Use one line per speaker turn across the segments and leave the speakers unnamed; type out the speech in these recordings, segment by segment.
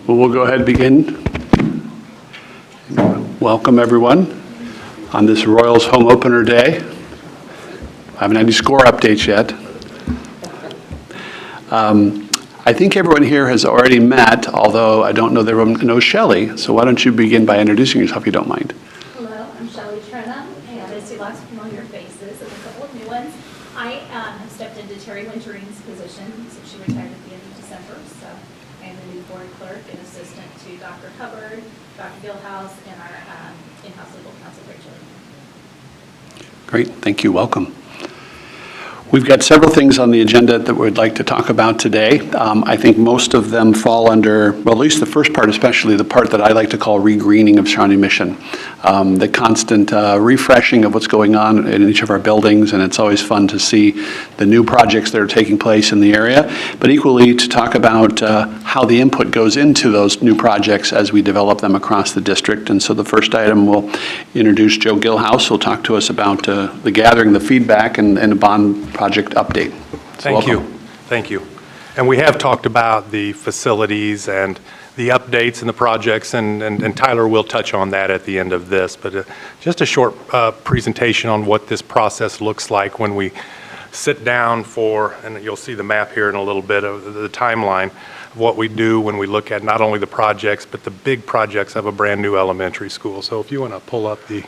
Well, we'll go ahead and begin. Welcome, everyone, on this Royals home opener day. I haven't had any score updates yet. I think everyone here has already met, although I don't know that everyone knows Shelley. So why don't you begin by introducing yourself, if you don't mind.
Hello, I'm Shawnee, and I see lots of familiar faces and a couple of new ones. I have stepped into Terry Wintering's position since she retired at the end of December. So I am the new board clerk and assistant to Dr. Hubbard, Dr. Gilhouse, and our in-house legal counsel, Rachel.
Great, thank you, welcome. We've got several things on the agenda that we'd like to talk about today. I think most of them fall under, well, at least the first part, especially the part that I like to call re-greening of Shawnee Mission. The constant refreshing of what's going on in each of our buildings, and it's always fun to see the new projects that are taking place in the area, but equally to talk about how the input goes into those new projects as we develop them across the district. And so the first item, we'll introduce Joe Gilhouse, who'll talk to us about the gathering, the feedback, and the bond project update. So
Thank you. And we have talked about the facilities and the updates and the projects, and Tyler will touch on that at the end of this, but just a short presentation on what this process looks like when we sit down for, and you'll see the map here in a little bit of the timeline of what we do when we look at not only the projects, but the big projects of a brand new elementary school. So if you want to pull up the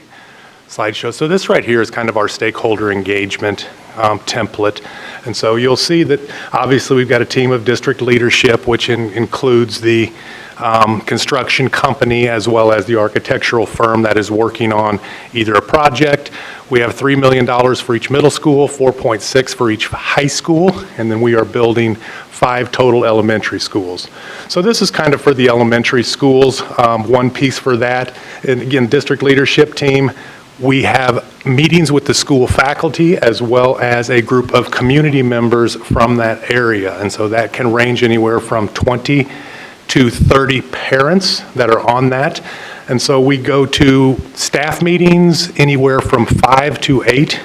slideshow. So this right here is kind of our stakeholder engagement template. And so you'll see that obviously we've got a team of district leadership, which includes the construction company as well as the architectural firm that is working on either a project. We have $3 million for each middle school, 4.6 for each high school, and then we are building 5 total elementary schools. So this is kind of for the elementary schools, one piece for that. And again, district leadership team, we have meetings with the school faculty as well as a group of community members from that area. And so that can range anywhere from 20 to 30 parents that are on that. And so we go to staff meetings anywhere from 5 to 8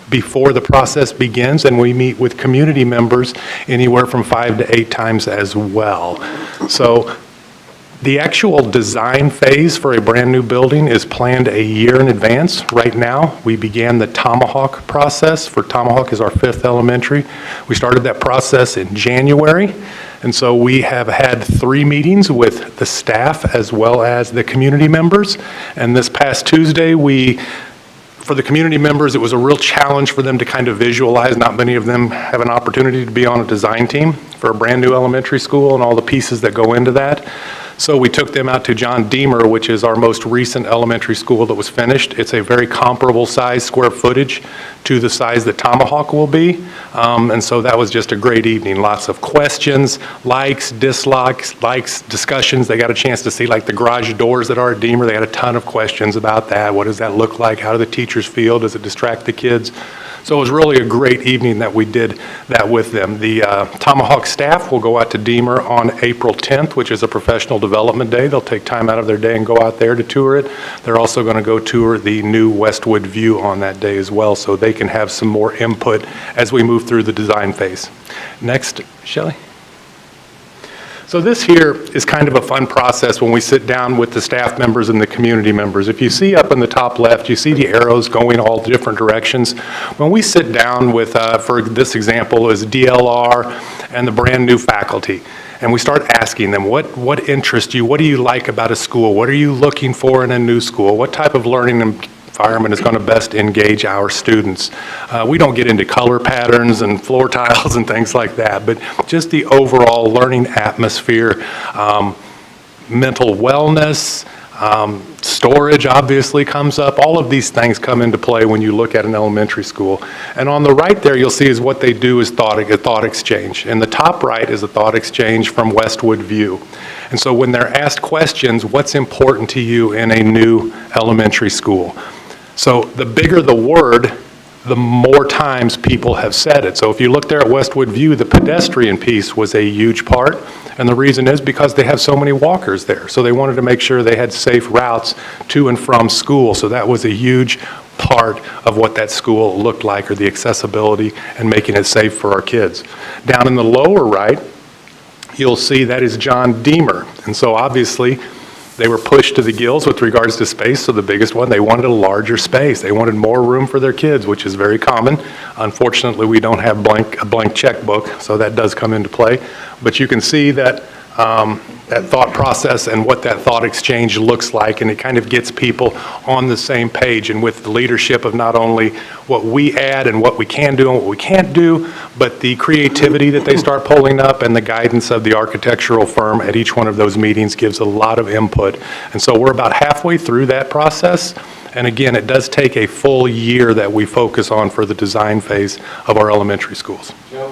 before the process begins, and we meet with community members anywhere from 5 to 8 times as well. So the actual design phase for a brand new building is planned a year in advance. Right now, we began the Tomahawk process. For Tomahawk is our 5th elementary. We started that process in January. And so we have had 3 meetings with the staff as well as the community members. And this past Tuesday, for the community members, it was a real challenge for them to kind of visualize. Not many of them have an opportunity to be on a design team for a brand new elementary school and all the pieces that go into that. So we took them out to John Deemer, which is our most recent elementary school that was finished. It's a very comparable size square footage to the size that Tomahawk will be. And so that was just a great evening. Lots of questions, likes, dislikes, discussions. They got a chance to see like the garage doors that are at Deemer. They had a ton of questions about that. What does that look like? How do the teachers feel? Does it distract the kids? So it was really a great evening that we did that with them. The Tomahawk staff will go out to Deemer on April 10th, which is a professional development day. They'll take time out of their day and go out there to tour it. They're also going to go tour the new Westwood View on that day as well, so they can have some more input as we move through the design phase. Next, Shelley. So this here is kind of a fun process when we sit down with the staff members and the community members. If you see up in the top left, you see the arrows going all different directions. When we sit down with, for this example, is DLR and the brand new faculty, and we start asking them, what interests you? What do you like about a school? What are you looking for in a new school? What type of learning environment is going to best engage our students? We don't get into color patterns and floor tiles and things like that, but just the overall learning atmosphere, mental wellness, storage obviously comes up. All of these things come into play when you look at an elementary school. And on the right there, you'll see is what they do is a thought exchange. And the top right is a thought exchange from Westwood View. And so when they're asked questions, what's important to you in a new elementary school? So the bigger the word, the more times people have said it. So if you look there at Westwood View, the pedestrian piece was a huge part. And the reason is because they have so many walkers there. So they wanted to make sure they had safe routes to and from school. So that was a huge part of what that school looked like, or the accessibility and making it safe for our kids. Down in the lower right, you'll see that is John Deemer. And so obviously, they were pushed to the gills with regards to space, so the biggest one, they wanted a larger space. They wanted more room for their kids, which is very common. Unfortunately, we don't have a blank checkbook, so that does come into play. But you can see that that thought process and what that thought exchange looks like, and it kind of gets people on the same page, and with the leadership of not only what we add and what we can do and what we can't do, but the creativity that they start pulling up and the guidance of the architectural firm at each one of those meetings gives a lot of input. And so we're about halfway through that process. And again, it does take a full year that we focus on for the design phase of our elementary schools.
Joe,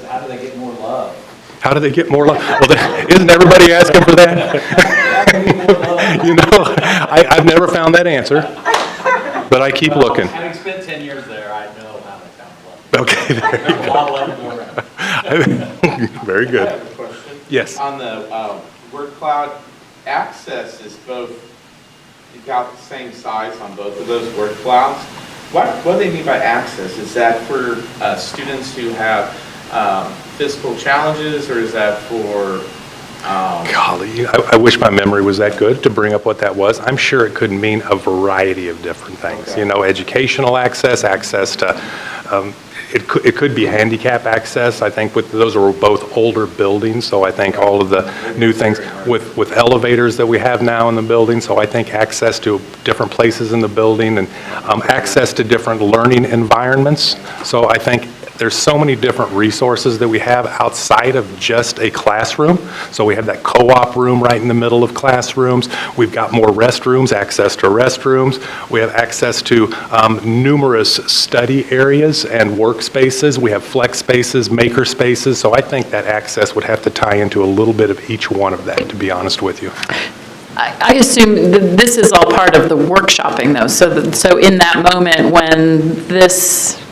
how do they get more love?
How do they get more love? Well, isn't everybody asking for that? You know, I've never found that answer, but I keep looking.
Having spent 10 years there, I know how they found love.
Okay, there you
There's a lot of love to go around.
Very
I
good.
have a question.
Yes.
On the word cloud, access is both, you've got the same size on both of those word clouds. What do they mean by access? Is that for students who have physical challenges, or is that for?
Golly, I wish my memory was that good to bring up what that was. I'm sure it could mean a variety of different things.
Okay.
You know, educational access to, it could be handicap access. I think those are both older buildings, so I think all of the new things with elevators that we have now in the building, so I think access to different places in the building and access to different learning environments. So I think there's so many different resources that we have outside of just a classroom. So we have that co-op room right in the middle of classrooms. We've got more restrooms, access to restrooms. We have access to numerous study areas and workspaces. We have flex spaces, maker spaces. So I think that access would have to tie into a little bit of each one of that, to be honest with you.
I assume that this is all part of the workshopping, though. So in that moment when this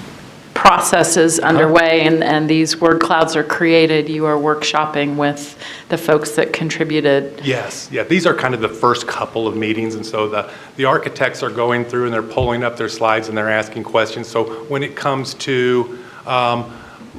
process is underway and these word clouds are created, you are workshopping with the folks that contributed.
Yes, yeah, these are kind of the first couple of meetings, and so the architects are going through and they're pulling up their slides and they're asking questions. So when it comes to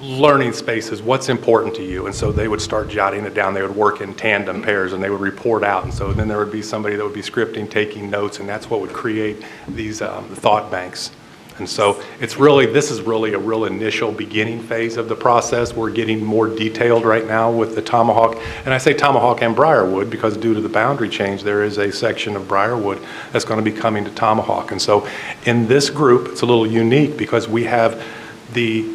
learning spaces, what's important to you? And so they would start jotting it down. They would work in tandem pairs and they would report out. And so then there would be somebody that would be scripting, taking notes, and that's what would create these thought banks. And so this is really a real initial beginning phase of the process. We're getting more detailed right now with the Tomahawk. And I say Tomahawk and Briarwood because due to the boundary change, there is a section of Briarwood that's going to be coming to Tomahawk. And so in this group, it's a little unique because we have the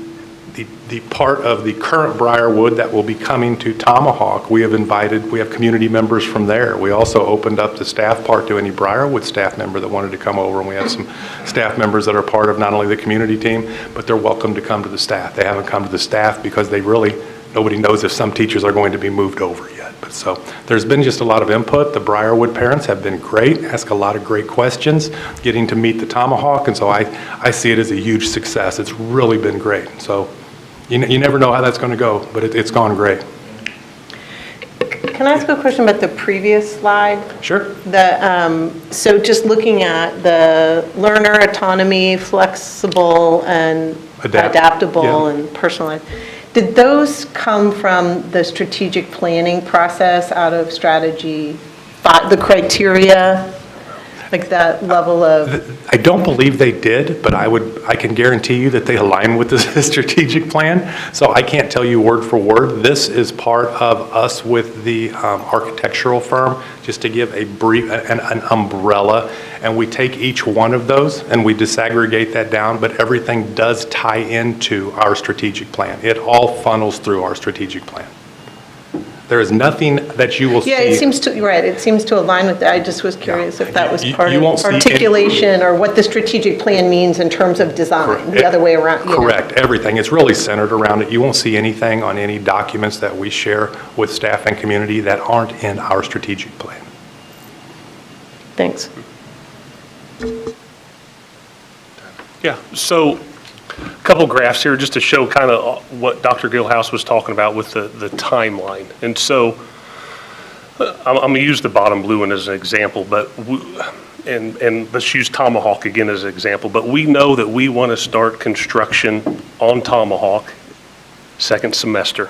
part of the current Briarwood that will be coming to Tomahawk. We have community members from there. We also opened up the staff part to any Briarwood staff member that wanted to come over, and we have some staff members that are part of not only the community team, but they're welcome to come to the staff. They haven't come to the staff because nobody knows if some teachers are going to be moved over yet. But so there's been just a lot of input. The Briarwood parents have been great, ask a lot of great questions, getting to meet the Tomahawk, and so I see it as a huge success. It's really been great. So you never know how that's going to go, but it's gone great.
Can I ask a question about the previous slide?
Sure.
So just looking at the learner autonomy, flexible and adaptable
yeah.
and personalized, did those come from the strategic planning process out of strategy, the criteria, like that level of?
I don't believe they did, but I can guarantee you that they align with the strategic plan. So I can't tell you word for word. This is part of us with the architectural firm, just to give a brief, an umbrella. And we take each one of those and we disaggregate that down, but everything does tie into our strategic plan. It all funnels through our strategic plan. There is nothing that you will see.
Yeah, it seems to align with that. I just was curious if that was part
You won't
of
see
articulation or what the strategic plan means in terms of design, the other way around.
Correct, everything. It's really centered around it. You won't see anything on any documents that we share with staff and community that aren't in our strategic plan.
Thanks.
Yeah, so a couple graphs here just to show kind of what Dr. Gilhouse was talking about with the timeline. And so I'm going to use the bottom blue one as an example, but and let's use Tomahawk again as an example. But we know that we want to start construction on Tomahawk second semester.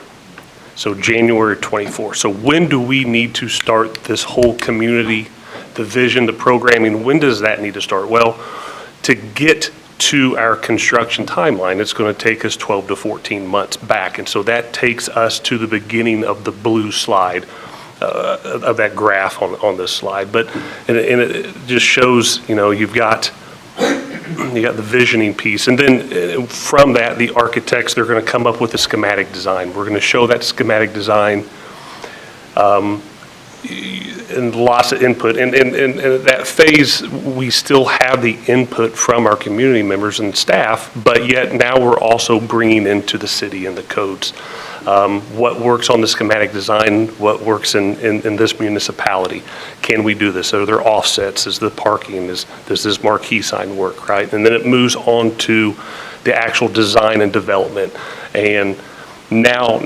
So January 24. So when do we need to start this whole community, the vision, the programming, when does that need to start? Well, to get to our construction timeline, it's going to take us 12 to 14 months back. And so that takes us to the beginning of the blue slide, of that graph on this slide. But, and it just shows, you've got the visioning piece. And then from that, the architects, they're going to come up with a schematic design. We're going to show that schematic design and lots of input. And that phase, we still have the input from our community members and staff, but yet now we're also bringing into the city and the codes. What works on the schematic design, what works in this municipality. Can we do this? Are there offsets? Is the parking, does this marquee sign work, right? And then it moves on to the actual design and development. And now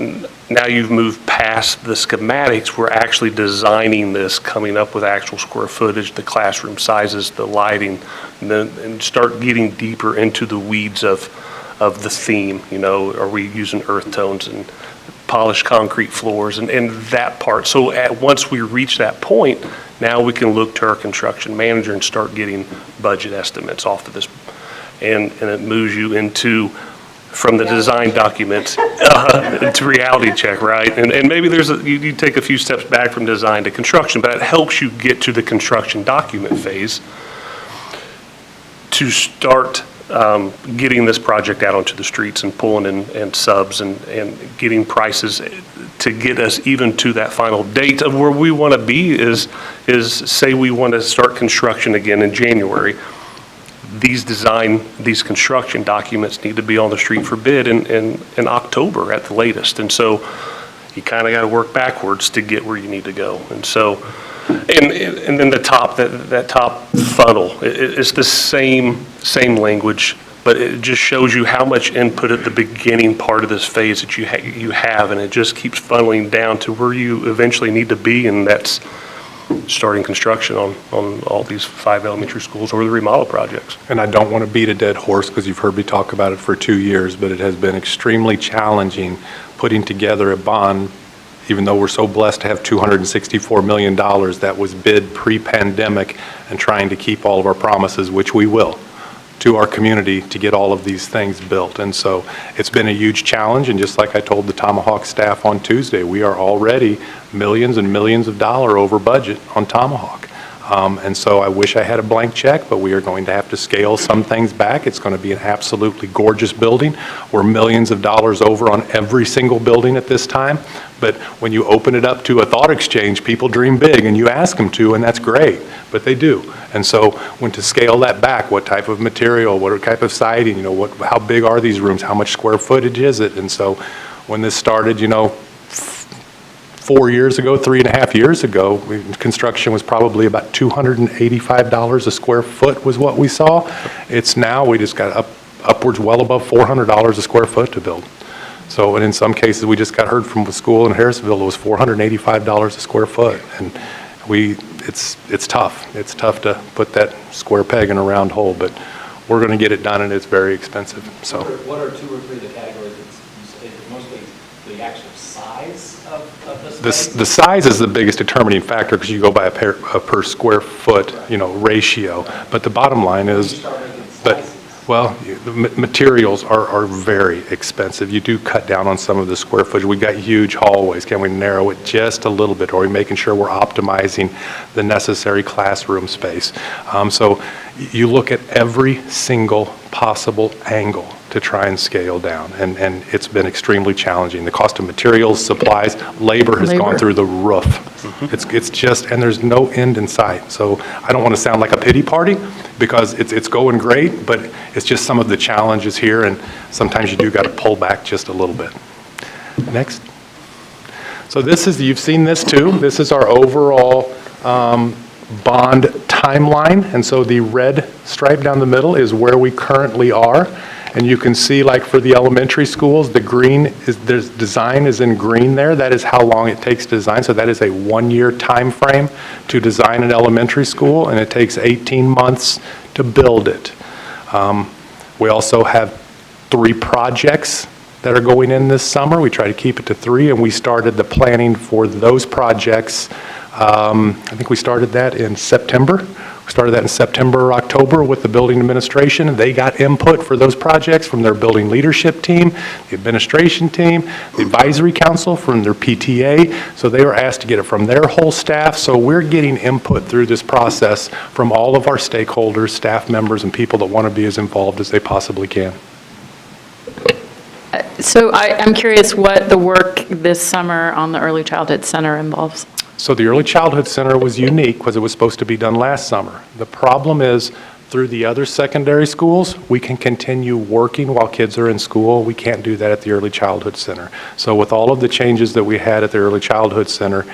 you've moved past the schematics, we're actually designing this, coming up with actual square footage, the classroom sizes, the lighting, and start getting deeper into the weeds of the theme. Are we using earth tones and polished concrete floors and that part. So once we reach that point, now we can look to our construction manager and start getting budget estimates off of this. And it moves you into, from the design documents to reality check, right? And maybe you take a few steps back from design to construction, but it helps you get to the construction document phase to start getting this project out onto the streets and pulling in subs and getting prices to get us even to that final date of where we want to be is say we want to start construction again in January. These construction documents need to be on the street for bid in October at the latest. And so you kind of got to work backwards to get where you need to go. And so, and then that top funnel, it's the same language, but it just shows you how much input at the beginning part of this phase that you have, and it just keeps funneling down to where you eventually need to be, and that's starting construction on all these 5 elementary schools or the remodel projects.
And I don't want to beat a dead horse because you've heard me talk about it for 2 years, but it has been extremely challenging putting together a bond, even though we're so blessed to have $264 million that was bid pre-pandemic, and trying to keep all of our promises, which we will, to our community to get all of these things built. And so it's been a huge challenge, and just like I told the Tomahawk staff on Tuesday, we are already millions and millions of dollars over budget on Tomahawk. And so I wish I had a blank check, but we are going to have to scale some things back. It's going to be an absolutely gorgeous building. We're millions of dollars over on every single building at this time. But when you open it up to a thought exchange, people dream big, and you ask them to, and that's great, but they do. And so when to scale that back, what type of material, what type of siding, how big are these rooms, how much square footage is it? And so when this started, 4 years ago, 3.5 years ago, construction was probably about $285 a square foot was what we saw. It's now, we just got upwards well above $400 a square foot to build. So, and in some cases, we just got heard from a school in Harrisville, it was $485 a square foot. And it's tough. It's tough to put that square peg in a round hole, but we're going to get it done, and it's very expensive. So,
What are 2 or 3 of the categories? It's mostly the actual size of the space?
the size is the biggest determining factor because you go by a per square foot, ratio. But the bottom line is, the materials are very expensive. You do cut down on some of the square footage. We've got huge hallways. Can we narrow it just a little bit? Or are we making sure we're optimizing the necessary classroom space? So you look at every single possible angle to try and scale down, and it's been extremely challenging. The cost of materials, supplies, labor has gone through the roof. It's just, and there's no end in sight. So I don't want to sound like a pity party because it's going great, but it's just some of the challenges here, and sometimes you do got to pull back just a little bit. Next. So you've seen this too. This is our overall bond timeline, and so the red stripe down the middle is where we currently are. And you can see, like for the elementary schools, the green there's design is in green there. That is how long it takes to design. So that is a 1-year time frame to design an elementary school, and it takes 18 months to build it. We also have 3 projects that are going in this summer. We try to keep it to 3, and we started the planning for those projects. I think we started that in September. We started that in September or October with the building administration. They got input for those projects from their building leadership team, the administration team, the advisory council from their PTA. So they were asked to get it from their whole staff. So we're getting input through this process from all of our stakeholders, staff members, and people that want to be as involved as they possibly can.
So I'm curious what the work this summer on the Early Childhood Center involves.
So the Early Childhood Center was unique because it was supposed to be done last summer. The problem is, through the other secondary schools, we can continue working while kids are in school. We can't do that at the Early Childhood Center. So with all of the changes that we had at the Early Childhood Center,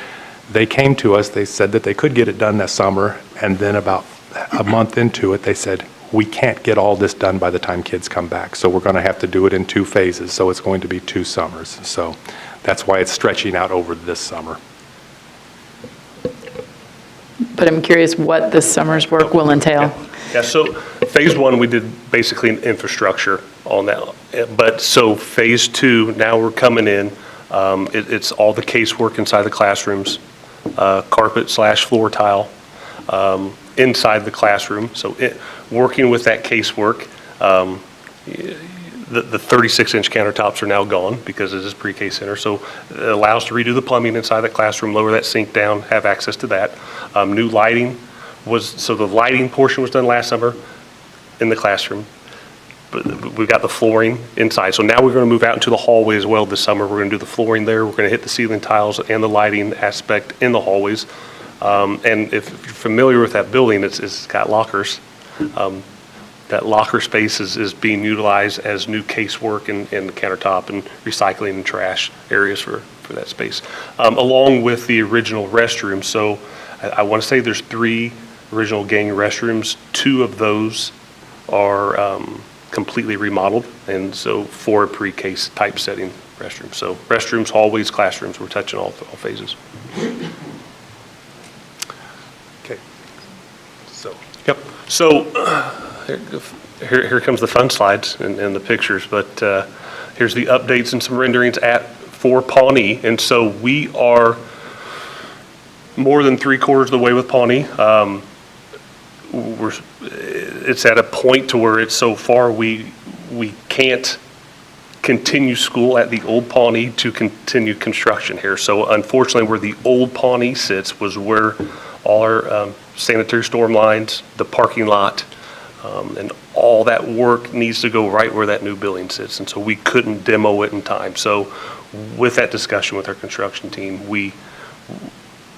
they came to us, they said that they could get it done that summer, and then about a month into it, they said, we can't get all this done by the time kids come back. So we're going to have to do it in 2 phases. So it's going to be 2 summers. So that's why it's stretching out over this summer.
But I'm curious what this summer's work will entail.
Yeah, so phase 1, we did basically an infrastructure on that. But so phase 2, now we're coming in. It's all the casework inside the classrooms, carpet/floor tile inside the classroom. So working with that casework, the 36-inch countertops are now gone because it is pre-K center. So it allows to redo the plumbing inside the classroom, lower that sink down, have access to that. New lighting so the lighting portion was done last summer in the classroom. But we've got the flooring inside. So now we're going to move out into the hallway as well this summer. We're going to do the flooring there. We're going to hit the ceiling tiles and the lighting aspect in the hallways. And if you're familiar with that building, it's got lockers. That locker space is being utilized as new casework and the countertop and recycling and trash areas for that space, along with the original restrooms. So I want to say there's 3 original gang restrooms. 2 of those are completely remodeled, and so 4 pre-K type setting restrooms. So restrooms, hallways, classrooms, we're touching all phases. Okay. So, yep. So here comes the fun slides and the pictures, but here's the updates and some renderings for Pawnee. And so we are more than 3/4 of the way with Pawnee. It's at a point to where it's so far we can't continue school at the old Pawnee to continue construction here. So unfortunately, where the old Pawnee sits was where all our sanitary storm lines, the parking lot, and all that work needs to go right where that new building sits. And so we couldn't demo it in time. So with that discussion with our construction team,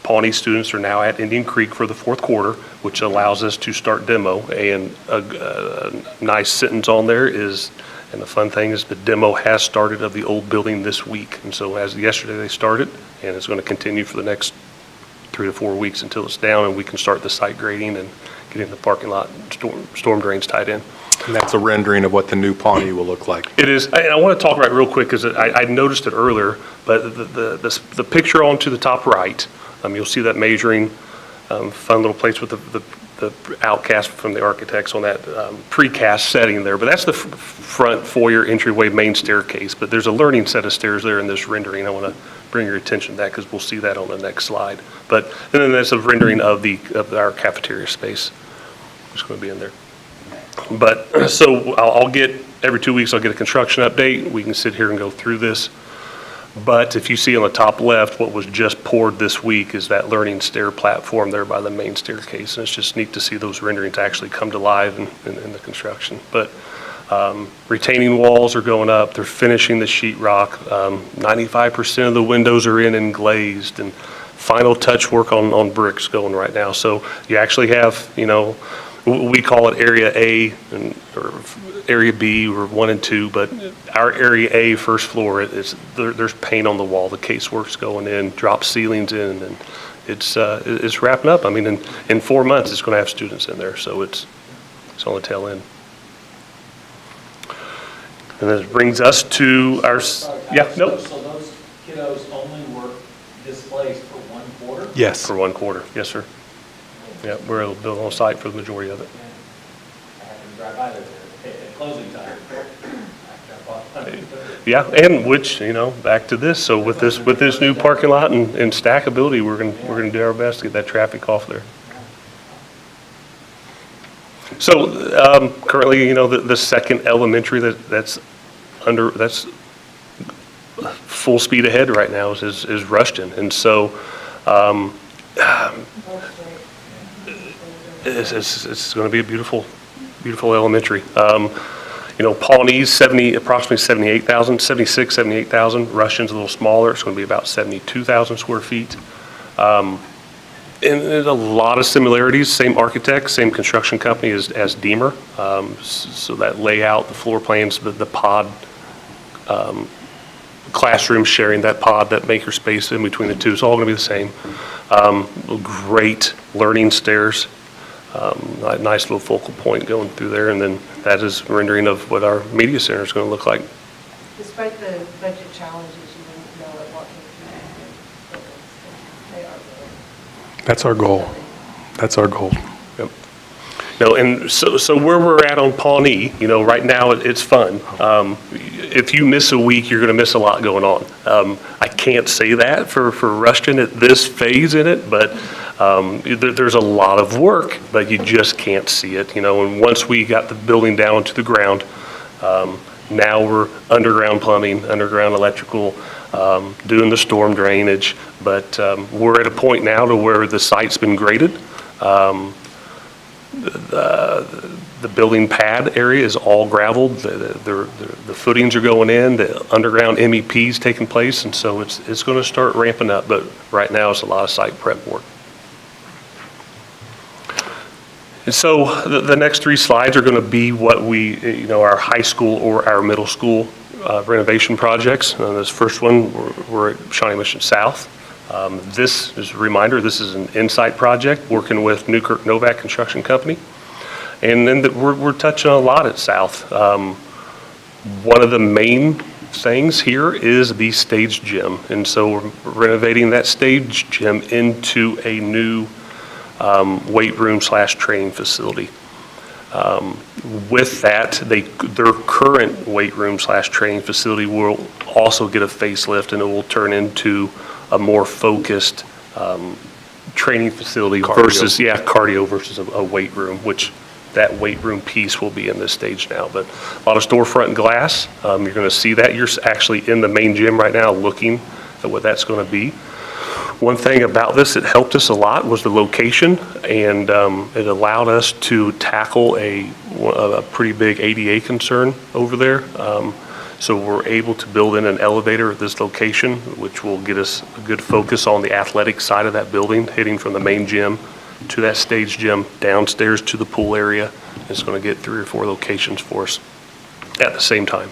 Pawnee students are now at Indian Creek for the 4th quarter, which allows us to start demo. And a nice sentence on there is, and the fun thing is the demo has started of the old building this week. And so as yesterday they started, and it's going to continue for the next 3 to 4 weeks until it's down and we can start the site grading and getting the parking lot storm drains tied in.
And that's a rendering of what the new Pawnee will look like.
It is, and I want to talk about it real quick because I noticed it earlier, but the picture on to the top right, you'll see that measuring, fun little place with the outcast from the architects on that precast setting there. But that's the front foyer entryway main staircase. But there's a learning set of stairs there in this rendering. I want to bring your attention to that because we'll see that on the next slide. But and then there's a rendering of our cafeteria space, which is going to be in there. But so I'll get every 2 weeks I'll get a construction update. We can sit here and go through this. But if you see on the top left, what was just poured this week is that learning stair platform there by the main staircase. And it's just neat to see those renderings actually come to life in the construction. But retaining walls are going up. They're finishing the sheetrock. 95% of the windows are in and glazed. And final touch work on bricks going right now. So you actually have, we call it Area A or Area B or 1 and 2, but our Area A first floor, there's paint on the wall, the casework's going in, drop ceilings in, and it's wrapping up. I mean, in 4 months, it's going to have students in there, so it's on the tail end. And this brings us to our, yeah, nope.
So those kiddos only were displaced for 1 quarter?
Yes.
For 1 quarter, yes, sir. Yeah, we're able to build on site for the majority of it.
I happened to drive by there at closing time. I bought
Yeah, and which, back to this, so with this new parking lot and stackability, we're gonna do our best to get that traffic off there. So, currently, the second elementary that's full speed ahead right now is Rushton. And so, it's gonna be a beautiful elementary. Pawnee's approximately 78,000, 78,000. Rushton's a little smaller. It's going to be about 72,000 square feet. And there's a lot of similarities. Same architect, same construction company as Deemer. So that layout, the floor plans, the pod, classrooms sharing that pod, that maker space in between the two. It's all going to be the same. Great learning stairs. Nice little focal point going through there, and then that is rendering of what our media center is going to look like.
Despite the budget challenges, you wouldn't know it walking through the buildings. They are really.
That's our goal. That's our goal.
Yep. And so where we're at on Pawnee, right now it's fun. If you miss a week, you're going to miss a lot going on. I can't say that for Rushton at this phase in it, but there's a lot of work, but you just can't see it, and once we got the building down to the ground, now we're underground plumbing, underground electrical, doing the storm drainage, but we're at a point now to where the site's been graded. The building pad area is all gravelled, the footings are going in, the underground MEP's taking place, and so it's going to start ramping up, but right now it's a lot of site prep work. And so the next three slides are going to be what we, our high school or our middle school renovation projects. This first one, we're at Shawnee Mission South. This is a reminder, this is an Insight project working with Newkirk Novak Construction Company. And then we're touching a lot at South. One of the main things here is the stage gym. And so we're renovating that stage gym into a new weight room / training facility. With that, their current weight room / training facility will also get a facelift, and it will turn into a more focused training facility versus cardio versus a weight room, which that weight room piece will be in this stage now. But a lot of storefront glass. You're going to see that. You're actually in the main gym right now looking at what that's going to be. One thing about this that helped us a lot was the location, and it allowed us to tackle a pretty big ADA concern over there. So we're able to build in an elevator at this location, which will get us a good focus on the athletic side of that building, hitting from the main gym to that stage gym, downstairs to the pool area. It's going to get 3 or 4 locations for us at the same time.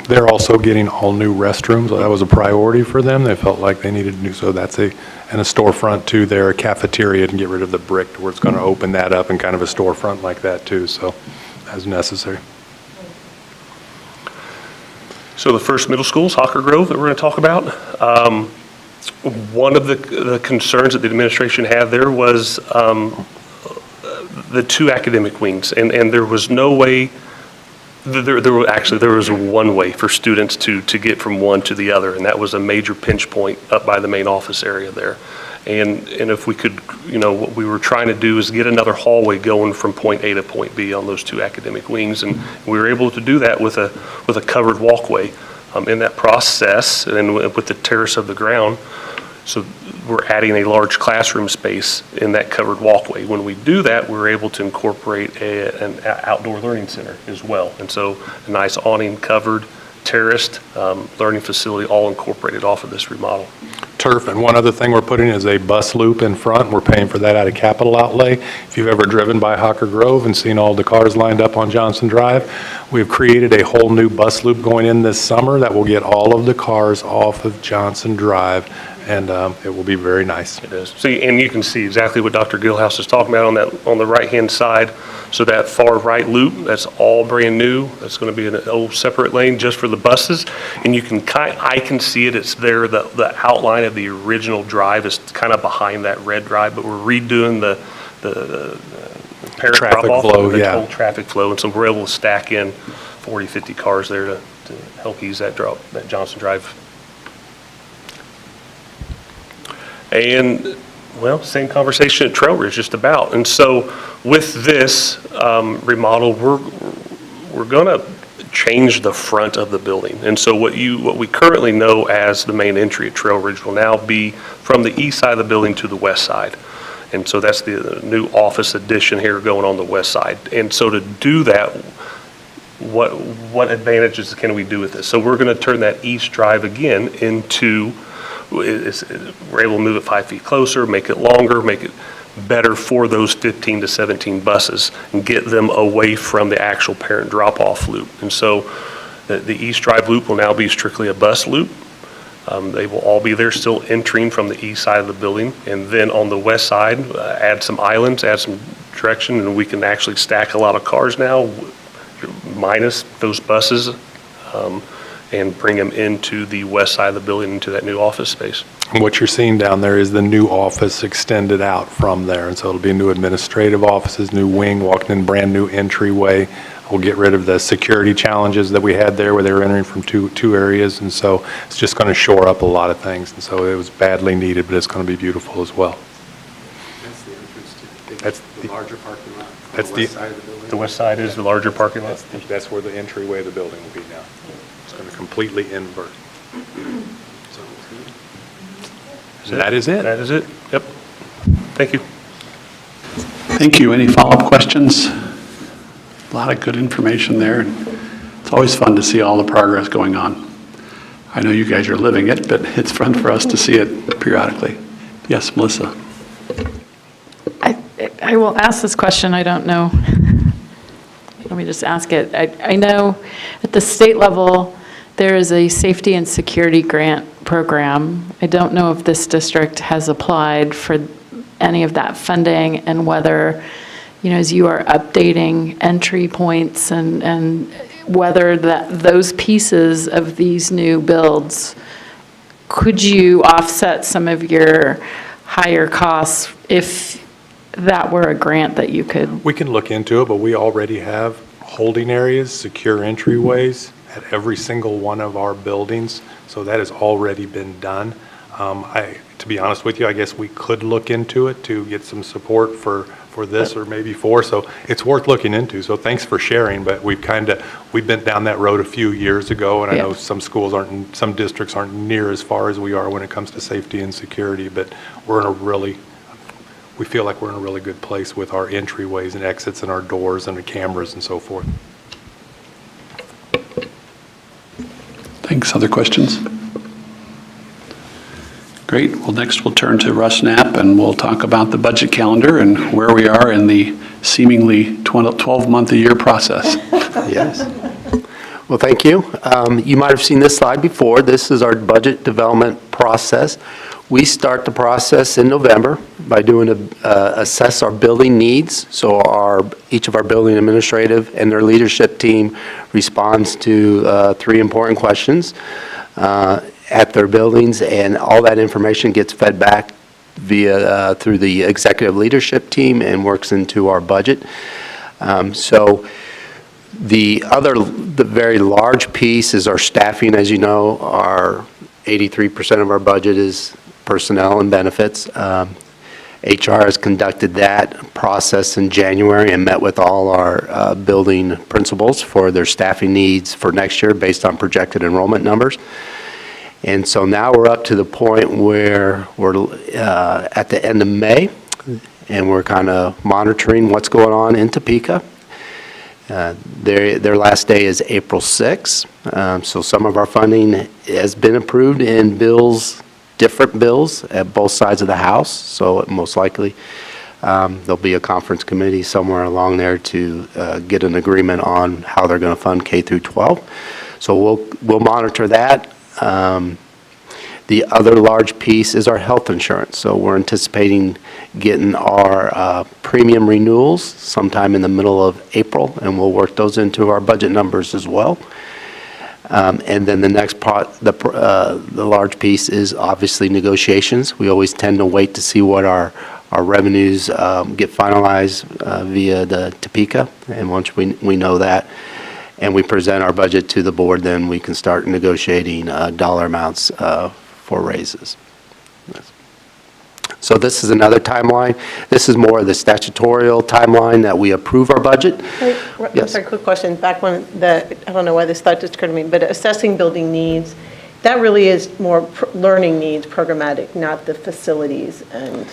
They're also getting all new restrooms. That was a priority for them. They felt like they needed new, so that's and a storefront to their cafeteria, and get rid of the brick where it's going to open that up and kind of a storefront like that too, so as necessary.
So the first middle school is Hawker Grove that we're going to talk about. One of the concerns that the administration had there was the 2 academic wings, and there was no way. There was one way for students to get from one to the other, and that was a major pinch point up by the main office area there. And if we could, what we were trying to do is get another hallway going from point A to point B on those 2 academic wings, and we were able to do that with a covered walkway in that process, and with the terrace of the ground. So we're adding a large classroom space in that covered walkway. When we do that, we're able to incorporate an outdoor learning center as well. And so a nice awning covered, terraced learning facility all incorporated off of this remodel.
Turf, and one other thing we're putting is a bus loop in front. We're paying for that out of capital outlay. If you've ever driven by Hawker Grove and seen all the cars lined up on Johnson Drive, we've created a whole new bus loop going in this summer that will get all of the cars off of Johnson Drive, and it will be very nice.
It is. See, and you can see exactly what Dr. Gilhouse is talking about on the right-hand side. So that far right loop, that's all brand new. That's going to be an old separate lane just for the buses. And you can I can see it. It's there. The outline of the original drive is kind of behind that red drive, but we're redoing the parent
Traffic
drop-off,
flow,
the
yeah.
whole traffic flow, and so we're able to stack in 40, 50 cars there to to help ease that Johnson Drive. And, well, same conversation at Trail Ridge just about. And so with this remodel, we're going to change the front of the building. And so what we currently know as the main entry at Trail Ridge will now be from the east side of the building to the west side. And so that's the new office addition here going on the west side. And so to do that, what advantages can we do with this? So we're going to turn that east drive again into, we're able to move it 5 feet closer, make it longer, make it better for those 15 to 17 buses and get them away from the actual parent drop-off loop. And so the East Drive loop will now be strictly a bus loop. They will all be there still entering from the east side of the building. And then on the west side, add some islands, add some direction, and we can actually stack a lot of cars now, minus those buses, and bring them into the west side of the building, into that new office space.
And what you're seeing down there is the new office extended out from there. And so it'll be new administrative offices, new wing, walking in brand new entryway. We'll get rid of the security challenges that we had there where they were entering from two areas. And so it's just going to shore up a lot of things. And so it was badly needed, but it's going to be beautiful as well.
That's the entrance to
That's
the larger parking lot.
That's
the west side of the building.
The west side is the larger parking lot.
That's where the entryway of the building will be now. It's going to completely invert. So that is it.
That is it. Yep. Thank you.
Thank you. Any follow-up questions? A lot of good information there. It's always fun to see all the progress going on. I know you guys are living it, but it's fun for us to see it periodically. Yes, Melissa.
I will ask this question, I don't know. Let me just ask it. I know at the state level, there is a safety and security grant program. I don't know if this district has applied for any of that funding and whether, as you are updating entry points and whether those pieces of these new builds, could you offset some of your higher costs if that were a grant that you could?
We can look into it, but we already have holding areas, secure entryways at every single one of our buildings. So that has already been done. To be honest with you, I guess we could look into it to get some support for this or maybe for. So it's worth looking into. So thanks for sharing, but we've been down that road a few years ago, and I know some districts aren't near as far as we are when it comes to safety and security, but we feel like we're in a really good place with our entryways and exits and our doors and the cameras and so forth.
Thanks. Other questions? Great. Well, next we'll turn to Russ Knapp, and we'll talk about the budget calendar and where we are in the seemingly 12-month-a-year process.
Yes. Well, thank you. You might have seen this slide before. This is our budget development process. We start the process in November by assess our building needs. So each of our building administrative and their leadership team responds to 3 important questions at their buildings, and all that information gets fed back through the executive leadership team and works into our budget. So the very large piece is our staffing. As you know, our 83% of our budget is personnel and benefits. HR has conducted that process in January and met with all our building principals for their staffing needs for next year based on projected enrollment numbers. And so now we're up to the point where we're at the end of May, and we're kind of monitoring what's going on in Topeka. Their last day is April 6th. So some of our funding has been approved in different bills at both sides of the House. So most likely there'll be a conference committee somewhere along there to get an agreement on how they're going to fund K through 12. So we'll monitor that. The other large piece is our health insurance. So we're anticipating getting our premium renewals sometime in the middle of April, and we'll work those into our budget numbers as well. And then the next part, the large piece is obviously negotiations. We always tend to wait to see what our revenues get finalized via the Topeka, and once we know that. and we present our budget to the board, then we can start negotiating dollar amounts for raises. So this is another timeline. This is more of the statutorial timeline that we approve our budget.
I'm
Yes.
sorry, quick question. Back when I don't know why this thought just occurred to me, but assessing building needs, that really is more learning needs programmatic, not the facilities and.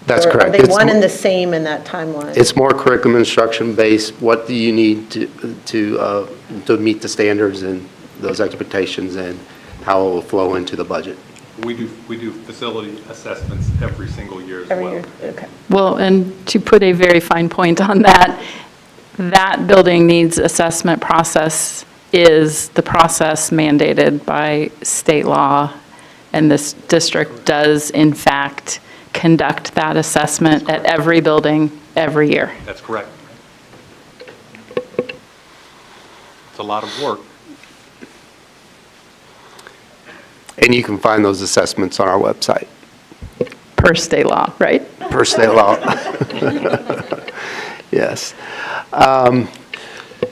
That's
or
correct.
Are they
It's
one and the same in that timeline?
It's more curriculum instruction based. What do you need to meet the standards and those expectations, and how it will flow into the budget?
We do facility assessments every single year as well.
Every year, okay.
Well, and to put a very fine point on that, that building needs assessment process is the process mandated by state law, and this district does, in fact, conduct that assessment at every building every year.
That's correct. It's a lot of work.
And you can find those assessments on our website,
Per state law, right?
per state law. Yes.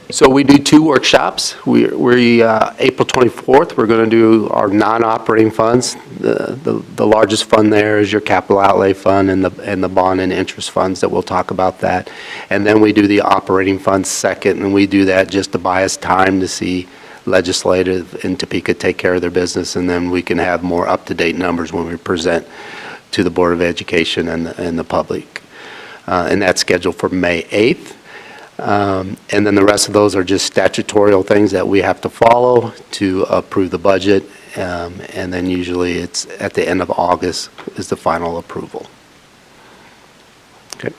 So we do 2 workshops. April 24th, we're going to do our non-operating funds. The largest fund there is your capital outlay fund and the bond and interest funds that we'll talk about that. And then we do the operating funds second, and we do that just to buy us time to see legislative in Topeka take care of their business, and then we can have more up-to-date numbers when we present to the Board of Education and the public. And that's scheduled for May 8th. And then the rest of those are just statutorial things that we have to follow to approve the budget. And then usually it's at the end of August is the final approval. Okay.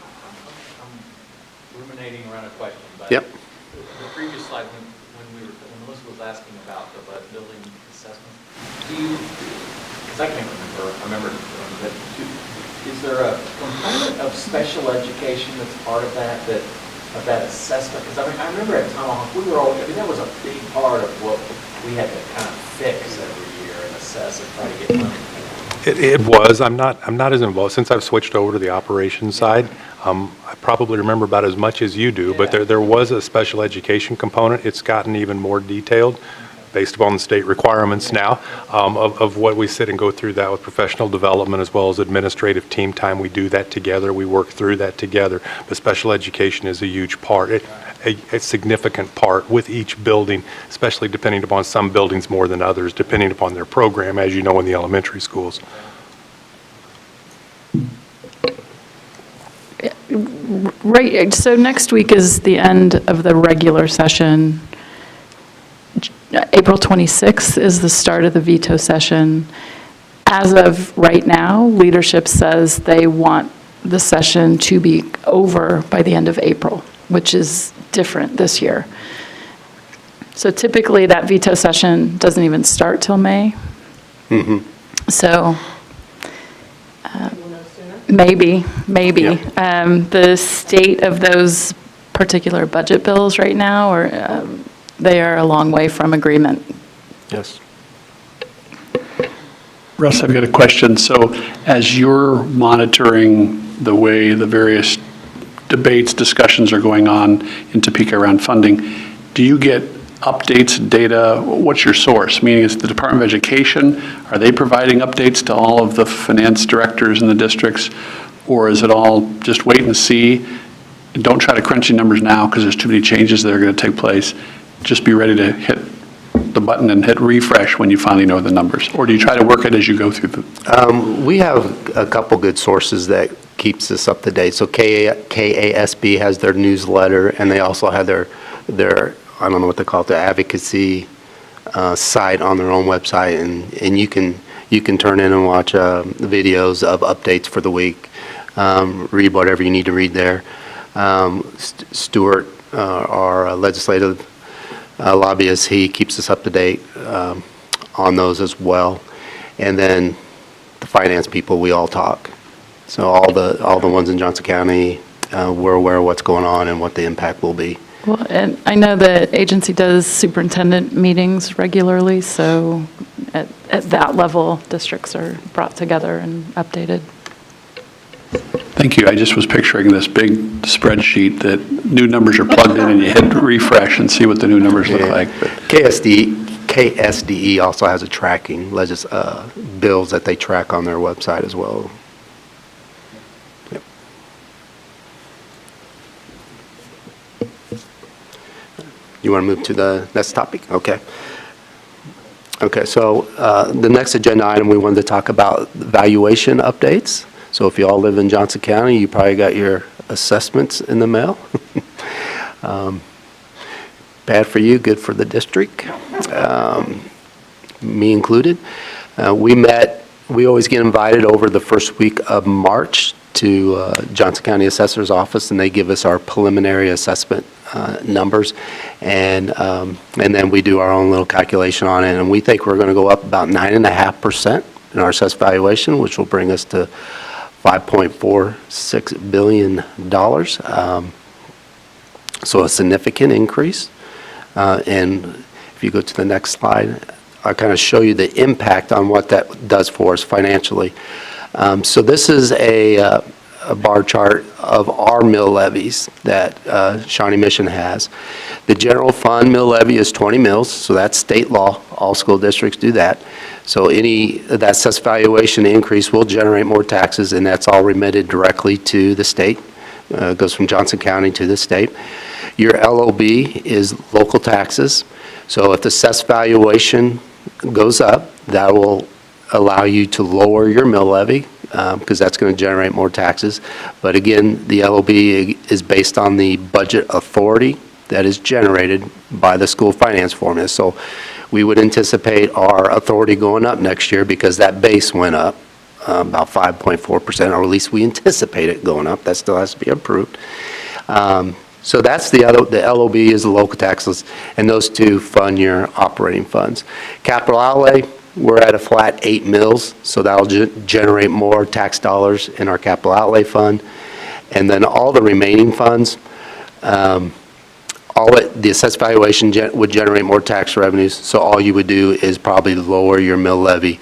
I'm ruminating around a question, but.
Yep.
The previous slide, when Melissa was asking about the building assessment, because I can't remember, but is there a component of special education that's part of that assessment? Because I remember at Tomahawk, that was a big part of what we had to kind of fix every year and assess and try to get money.
It was. I'm not as involved. Since I've switched over to the operations side, I probably remember about as much as you do, but there was a special education component. It's gotten even more detailed based upon the state requirements now of what we sit and go through that with professional development as well as administrative team time. We do that together. We work through that together. But special education is a huge part, a significant part with each building, especially depending upon some buildings more than others, depending upon their program, as you know, in the elementary schools.
Right, so next week is the end of the regular session. April 26th is the start of the veto session. As of right now, leadership says they want the session to be over by the end of April, which is different this year. So typically, that veto session doesn't even start till May. So maybe. The state of those particular budget bills right now, they are a long way from agreement.
Yes.
Russ, I've got a question. So as you're monitoring the way the various debates, discussions are going on in Topeka around funding, do you get updates, data? What's your source? Meaning, is the Department of Education, are they providing updates to all of the finance directors in the districts? Or is it all just wait and see? Don't try to crunch your numbers now because there's too many changes that are going to take place. Just be ready to hit the button and hit refresh when you finally know the numbers? Or do you try to work it as you go through the?
We have a couple good sources that keeps us up to date. So KASB has their newsletter, and they also have their I don't know what they call it, their advocacy site on their own website, and you can turn in and watch videos of updates for the week, read whatever you need to read there. Stuart, our legislative lobbyist, he keeps us up to date on those as well. And then the finance people, we all talk. So all the ones in Johnson County, we're aware of what's going on and what the impact will be.
Well, and I know the agency does superintendent meetings regularly, so at that level, districts are brought together and updated.
Thank you. I just was picturing this big spreadsheet that new numbers are plugged in and you hit refresh and see what the new numbers look
Yeah.
like.
KSDE also has a tracking, bills that they track on their website as well. Yep. You want to move to the next topic? Okay. Okay, so the next agenda item, we wanted to talk about valuation updates. So if you all live in Johnson County, you probably got your assessments in the mail. Bad for you, good for the district, me included. We always get invited over the first week of March to Johnson County Assessor's Office, and they give us our preliminary assessment numbers, and then we do our own little calculation on it, and we think we're going to go up about 9.5% in our assessed valuation, which will bring us to $5.46 billion. So a significant increase. And if you go to the next slide, I'll kind of show you the impact on what that does for us financially. So this is a bar chart of our mill levies that Shawnee Mission has. The general fund mill levy is 20 mills, so that's state law. All school districts do that. So that assessed valuation increase will generate more taxes, and that's all remitted directly to the state. It goes from Johnson County to the state. Your LOB is local taxes. So if the assessed valuation goes up, that will allow you to lower your mill levy, because that's going to generate more taxes. But again, the LOB is based on the budget authority that is generated by the school finance formula. So we would anticipate our authority going up next year because that base went up about 5.4%, or at least we anticipate it going up. That still has to be approved. So that's the LOB is the local taxes, and those two fund your operating funds. Capital outlay, we're at a flat 8 mills, so that'll generate more tax dollars in our capital outlay fund. And then all the remaining funds, the assessed valuation would generate more tax revenues, so all you would do is probably lower your mill levy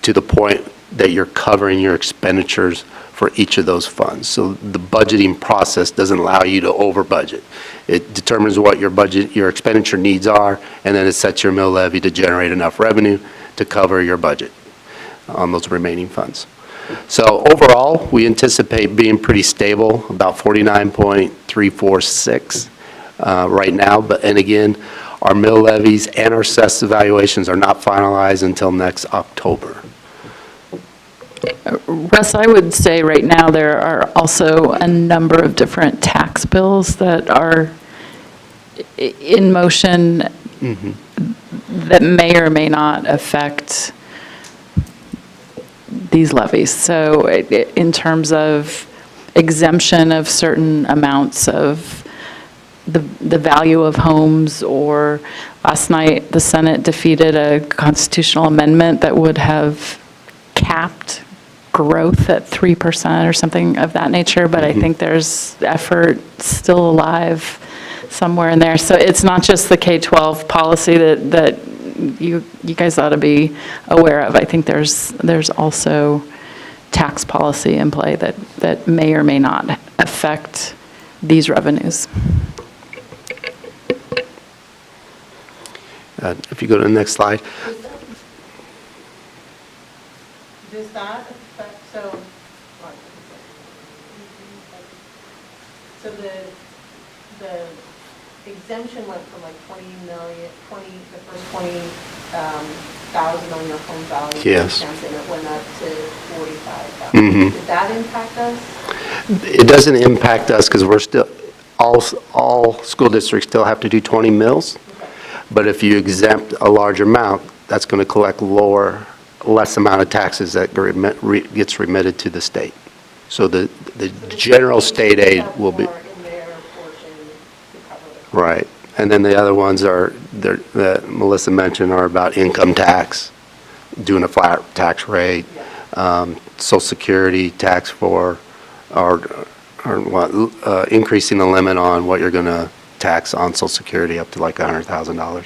to the point that you're covering your expenditures for each of those funds. So the budgeting process doesn't allow you to over budget. It determines what your expenditure needs are, and then it sets your mill levy to generate enough revenue to cover your budget on those remaining funds. So overall, we anticipate being pretty stable, about 49.346 right now. And again, our mill levies and our assessed evaluations are not finalized until next October.
Russ, I would say right now there are also a number of different tax bills that are in motion that may or may not affect these levies. So in terms of exemption of certain amounts of the value of homes, or last night the Senate defeated a constitutional amendment that would have capped growth at 3% or something of that nature, but I think there's effort still alive somewhere in there. So it's not just the K-12 policy that you guys ought to be aware of. I think there's also tax policy in play that may or may not affect these revenues.
If you go to the next slide.
Does that affect, so the exemption went from like 20 million, the first 20,000 on your home value.
Yes.
And it went up to 45,000.
Mhm.
Did that impact us?
It doesn't impact us because we're still, all school districts still have to do 20 mills. But if you exempt a large amount, that's going to collect less amount of taxes that gets remitted to the state. So the general state aid will be,
More in their portion to cover the cost.
right. And then the other ones that Melissa mentioned are about income tax, doing a flat tax rate, Social Security tax for, increasing the limit on what you're going to tax on Social Security up to like $100,000.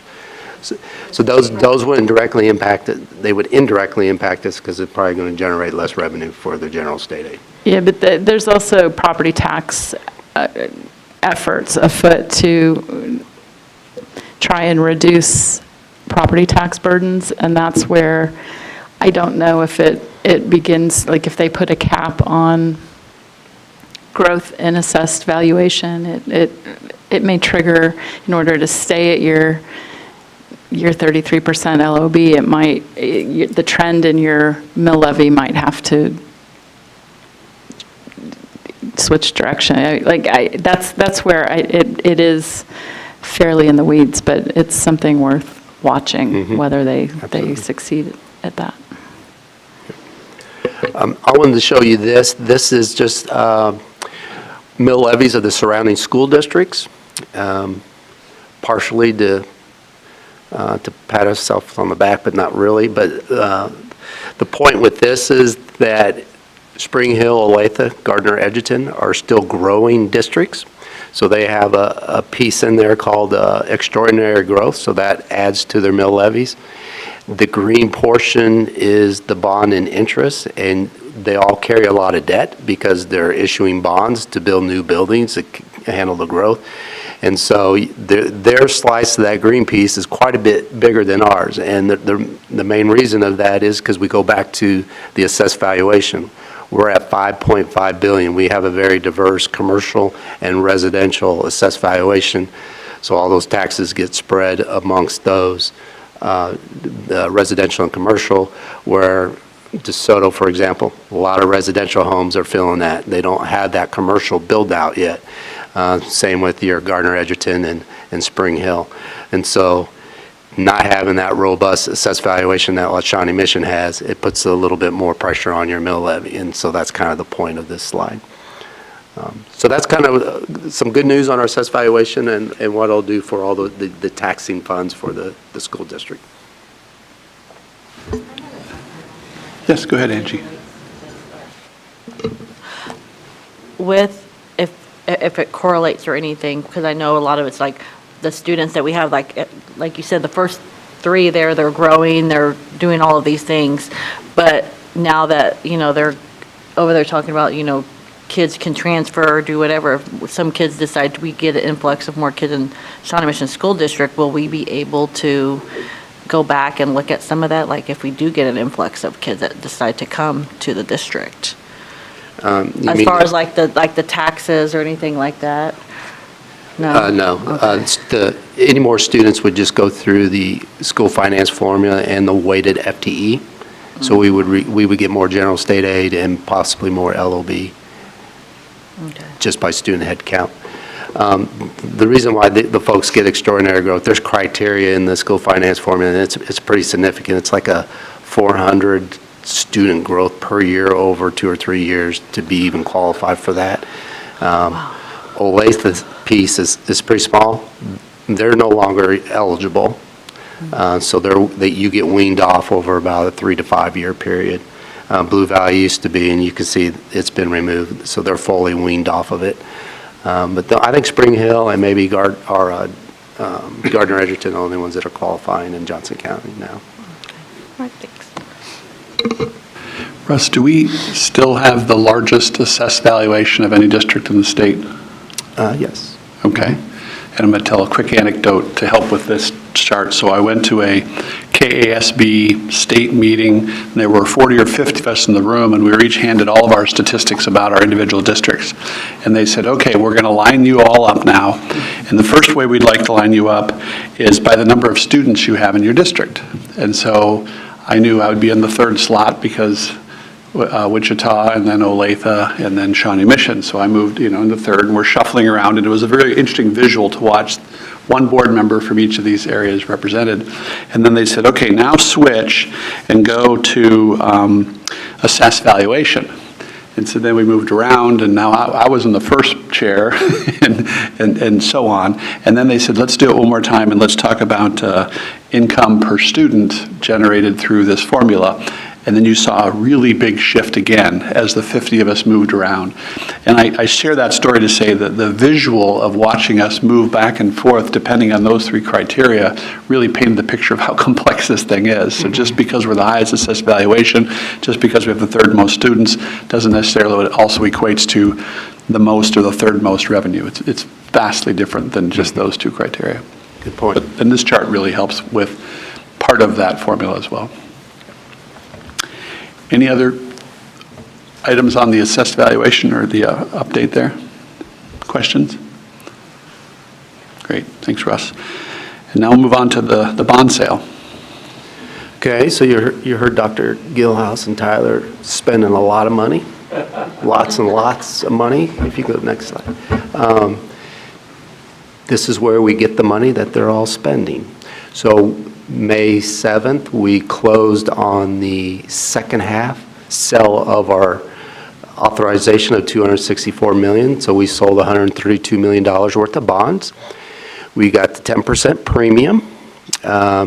So those wouldn't directly impact it, they would indirectly impact us because it's probably going to generate less revenue for the general state aid.
Yeah, but there's also property tax efforts afoot to try and reduce property tax burdens, and that's where I don't know if it begins, like if they put a cap on growth in assessed valuation, it may trigger, in order to stay at your 33% LOB, the trend in your mill levy might have to switch direction. That's where it is fairly in the weeds, but it's something worth watching, whether they succeed at that.
I wanted to show you this. This is just mill levies of the surrounding school districts, partially to pat ourselves on the back, but not really. But the point with this is that Spring Hill, Olathe, Gardner, Edgerton are still growing districts. So they have a piece in there called extraordinary growth, so that adds to their mill levies. The green portion is the bond and interest, and they all carry a lot of debt because they're issuing bonds to build new buildings to handle the growth. And so their slice of that green piece is quite a bit bigger than ours. And the main reason of that is because we go back to the assessed valuation. We're at $5.5 billion. We have a very diverse commercial and residential assessed valuation. So all those taxes get spread amongst those. The residential and commercial, where DeSoto, for example, a lot of residential homes are filling that. They don't have that commercial build out yet. Same with your Gardner, Edgerton, and Spring Hill. And so not having that robust assessed valuation that Shawnee Mission has, it puts a little bit more pressure on your mill levy. And so that's kind of the point of this slide. So that's kind of some good news on our assessed valuation and what it'll do for all the taxing funds for the school district.
Yes, go ahead, Angie.
With, if it correlates or anything, because I know a lot of it's like the students that we have, like you said, the first three there, they're growing, they're doing all of these things. But now that, they're over there talking about, kids can transfer or do whatever. If some kids decide we get an influx of more kids in Shawnee Mission School District, will we be able to go back and look at some of that? Like if we do get an influx of kids that decide to come to the district? As far as like the taxes or anything like that? No?
No.
Okay.
Any more students would just go through the school finance formula and the weighted FTE. So we would get more general state aid and possibly more LOB.
Okay.
Just by student head count. The reason why the folks get extraordinary growth, there's criteria in the school finance formula, and it's pretty significant. It's like a 400 student growth per year over 2 or 3 years to be even qualified for that.
Wow.
Olathe piece is pretty small. They're no longer eligible, so you get weaned off over about a 3 to 5 year period. Blue Valley used to be, and you can see it's been removed, so they're fully weaned off of it. But I think Spring Hill and maybe Gardner Edgerton are the only ones that are qualifying in Johnson County now.
All right, thanks.
Russ, do we still have the largest assessed valuation of any district in the state?
Yes.
Okay. And I'm going to tell a quick anecdote to help with this chart. So I went to a KASB state meeting, and there were 40 or 50 of us in the room, and we were each handed all of our statistics about our individual districts. And they said, okay, we're going to line you all up now. And the first way we'd like to line you up is by the number of students you have in your district. And so I knew I would be in the third slot because Wichita, and then Olathe, and then Shawnee Mission. So I moved, in the third, and we're shuffling around, and it was a very interesting visual to watch one board member from each of these areas represented. And then they said, okay, now switch and go to assess valuation. And so then we moved around, and now I was in the first chair, and so on. And then they said, let's do it one more time, and let's talk about income per student generated through this formula. and then you saw a really big shift again as the 50 of us moved around. And I share that story to say that the visual of watching us move back and forth, depending on those three criteria, really painted the picture of how complex this thing is. So just because we're the highest assessed valuation, just because we have the third most students, doesn't necessarily also equates to the most or the third most revenue. It's vastly different than just those two criteria.
Good point.
And this chart really helps with part of that formula as well. Any other items on the assessed valuation or the update there? Questions? Great, thanks, Russ. And now we'll move on to the bond sale.
Okay, so you heard Dr. Gilhouse and Tyler spending a lot of money, lots and lots of money. If you go to the next slide. This is where we get the money that they're all spending. So May 7th, we closed on the second half sale of our authorization of $264 million. So we sold $132 million worth of bonds. We got the 10% premium.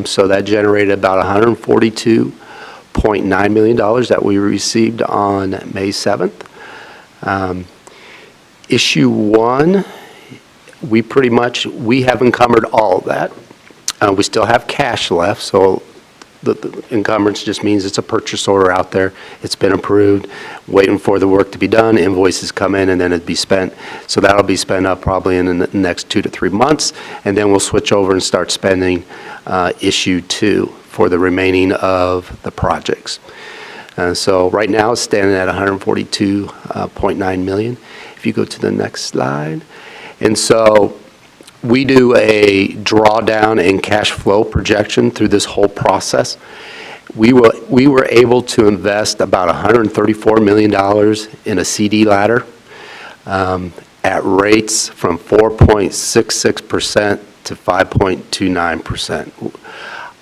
So that generated about $142.9 million that we received on May 7th. Issue 1, we have encumbered all of that. We still have cash left, so the encumbrance just means it's a purchase order out there. It's been approved, waiting for the work to be done, invoices come in, and then it'd be spent. So that'll be spent up probably in the next 2 to 3 months, and then we'll switch over and start spending issue 2 for the remaining of the projects. So right now it's standing at $142.9 million. If you go to the next slide. And so we do a drawdown and cash flow projection through this whole process. We were able to invest about $134 million in a CD ladder at rates from 4.66% to 5.29%.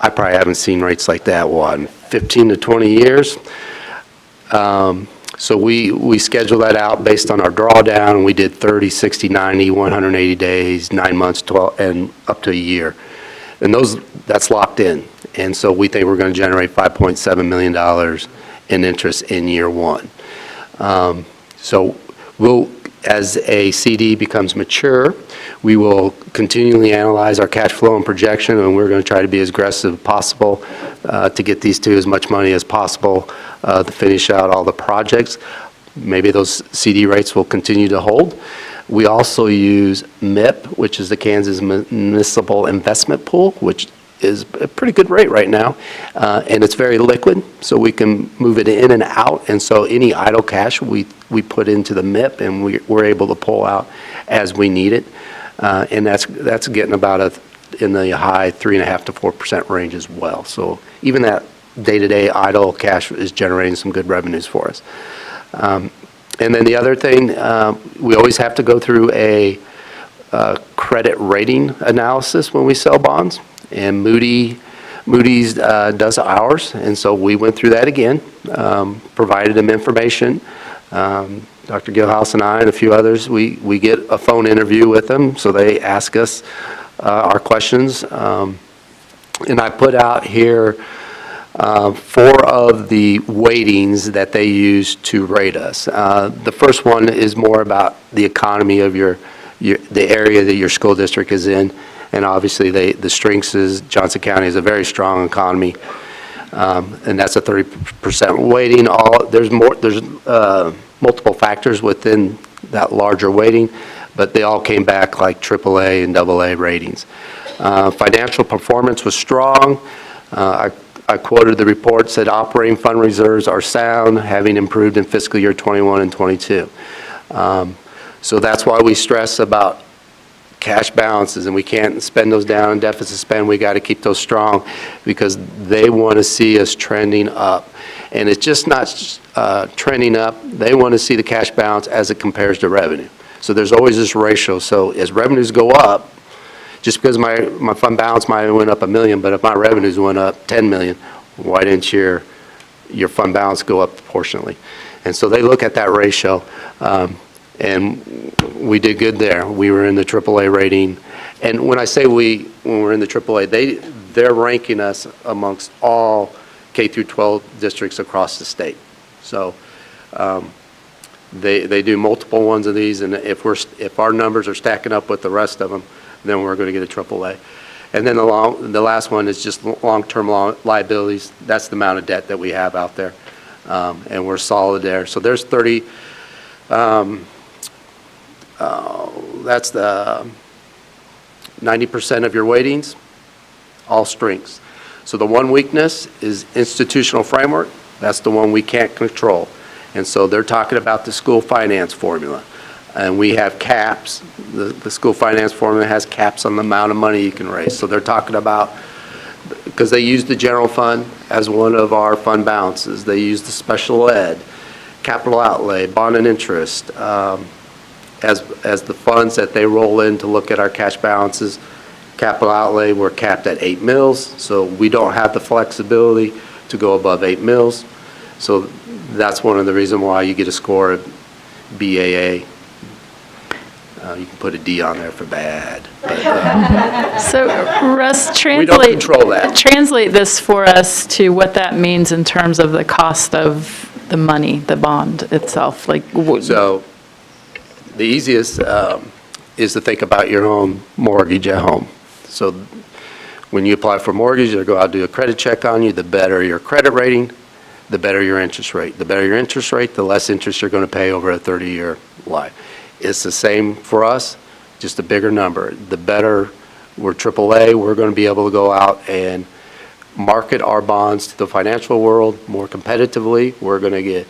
I probably haven't seen rates like that, in 15 to 20 years. So we schedule that out based on our drawdown. We did 30, 60, 90, 180 days, 9 months, 12, and up to a year. And that's locked in. And so we think we're going to generate $5.7 million in interest in year 1. So as a CD becomes mature, we will continually analyze our cash flow and projection, and we're going to try to be as aggressive as possible to get these two as much money as possible to finish out all the projects. Maybe those CD rates will continue to hold. We also use MIP, which is the Kansas Municipal Investment Pool, which is a pretty good rate right now, and it's very liquid, so we can move it in and out, and so any idle cash we put into the MIP, and we're able to pull out as we need it, and that's getting about in the high 3.5% to 4% range as well. So even that day-to-day idle cash is generating some good revenues for us. And then the other thing, we always have to go through a credit rating analysis when we sell bonds. And Moody's does ours, and so we went through that again, provided them information. Dr. Gilhouse and I and a few others, we get a phone interview with them, so they ask us our questions. And I put out here 4 of the weightings that they use to rate us. The first one is more about the economy of the area that your school district is in. And obviously, the strengths is Johnson County is a very strong economy, and that's a 30% weighting. There's multiple factors within that larger weighting, but they all came back like AAA and AA ratings. Financial performance was strong. I quoted the report, said operating fund reserves are sound, having improved in fiscal year 21 and 22. So that's why we stress about cash balances, and we can't spend those down in deficit spend. We got to keep those strong because they want to see us trending up. And it's just not trending up. They want to see the cash balance as it compares to revenue. So there's always this ratio. So as revenues go up, just because my fund balance might have went up $1 million, but if my revenues went up $10 million, why didn't your fund balance go up proportionally? And so they look at that ratio. And we did good there. We were in the AAA rating. And when I say when we're in the AAA, they're ranking us amongst all K through 12 districts across the state. So they do multiple ones of these, and if our numbers are stacking up with the rest of them, then we're going to get a AAA. And then the last one is just long-term liabilities. That's the amount of debt that we have out there, and we're solid there. So there's 30. That's the 90% of your weightings, all strengths. So the one weakness is institutional framework. That's the one we can't control. And so they're talking about the school finance formula. And we have caps. The school finance formula has caps on the amount of money you can raise. So they're talking about, because they use the general fund as one of our fund balances. They use the special ed, capital outlay, bond and interest, as the funds that they roll in to look at our cash balances. Capital outlay, we're capped at 8 mils, so we don't have the flexibility to go above 8 mils. So that's one of the reasons why you get a score of BAA. You can put a D on there for bad. But,
So Russ,
we don't control that.
translate this for us to what that means in terms of the cost of the money, the bond itself.
So the easiest is to think about your own mortgage at home. So when you apply for a mortgage, they'll go out and do a credit check on you. The better your credit rating, the better your interest rate. The better your interest rate, the less interest you're going to pay over a 30-year life. It's the same for us, just a bigger number. The better we're AAA, we're going to be able to go out and market our bonds to the financial world more competitively. We're going to get,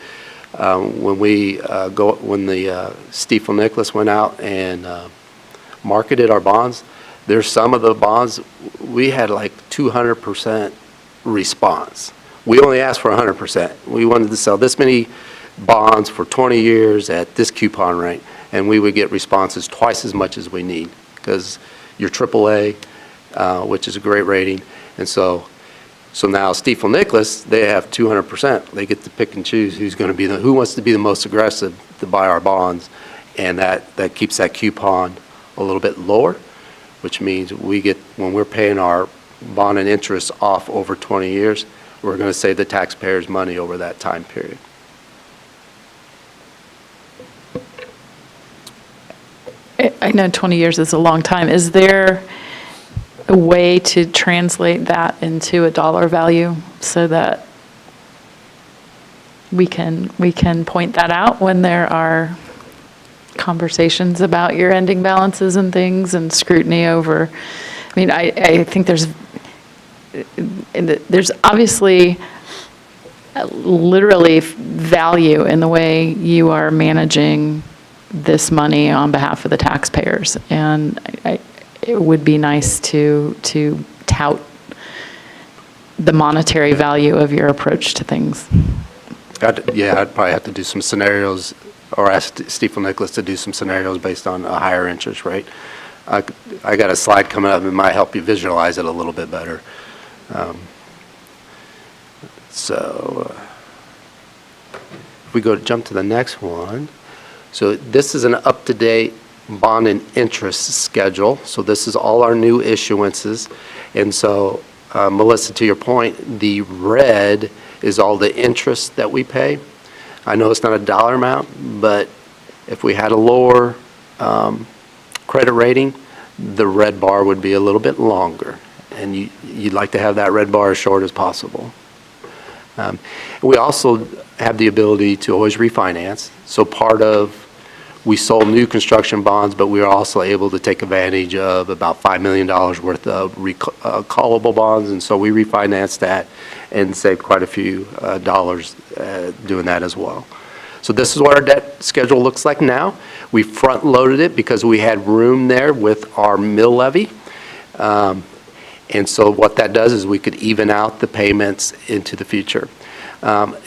when the Stifel Nicholas went out and marketed our bonds, there's some of the bonds, we had like 200% response. We only asked for 100%. We wanted to sell this many bonds for 20 years at this coupon rate, and we would get responses twice as much as we need, because you're AAA, which is a great rating. And so now Stifel Nicholas, they have 200%. They get to pick and choose who wants to be the most aggressive to buy our bonds, and that keeps that coupon a little bit lower, which means when we're paying our bond and interest off over 20 years, we're going to save the taxpayers money over that time period.
I know 20 years is a long time. Is there a way to translate that into a dollar value so that we can point that out when there are conversations about your ending balances and things and scrutiny over? I mean, I think there's obviously literally value in the way you are managing this money on behalf of the taxpayers, and it would be nice to tout the monetary value of your approach to things.
I'd probably have to do some scenarios, or ask Stifel Nicholas to do some scenarios based on a higher interest rate. I got a slide coming up that might help you visualize it a little bit better. If we jump to the next one. So this is an up-to-date bond and interest schedule. So this is all our new issuances. And so, Melissa, to your point, the red is all the interest that we pay. I know it's not a dollar amount, but if we had a lower credit rating, the red bar would be a little bit longer. And you'd like to have that red bar as short as possible. We also have the ability to always refinance. So we sold new construction bonds, but we were also able to take advantage of about $5 million worth of callable bonds. And so we refinanced that and saved quite a few dollars doing that as well. So this is what our debt schedule looks like now. We front-loaded it because we had room there with our mill levy. And so what that does is we could even out the payments into the future.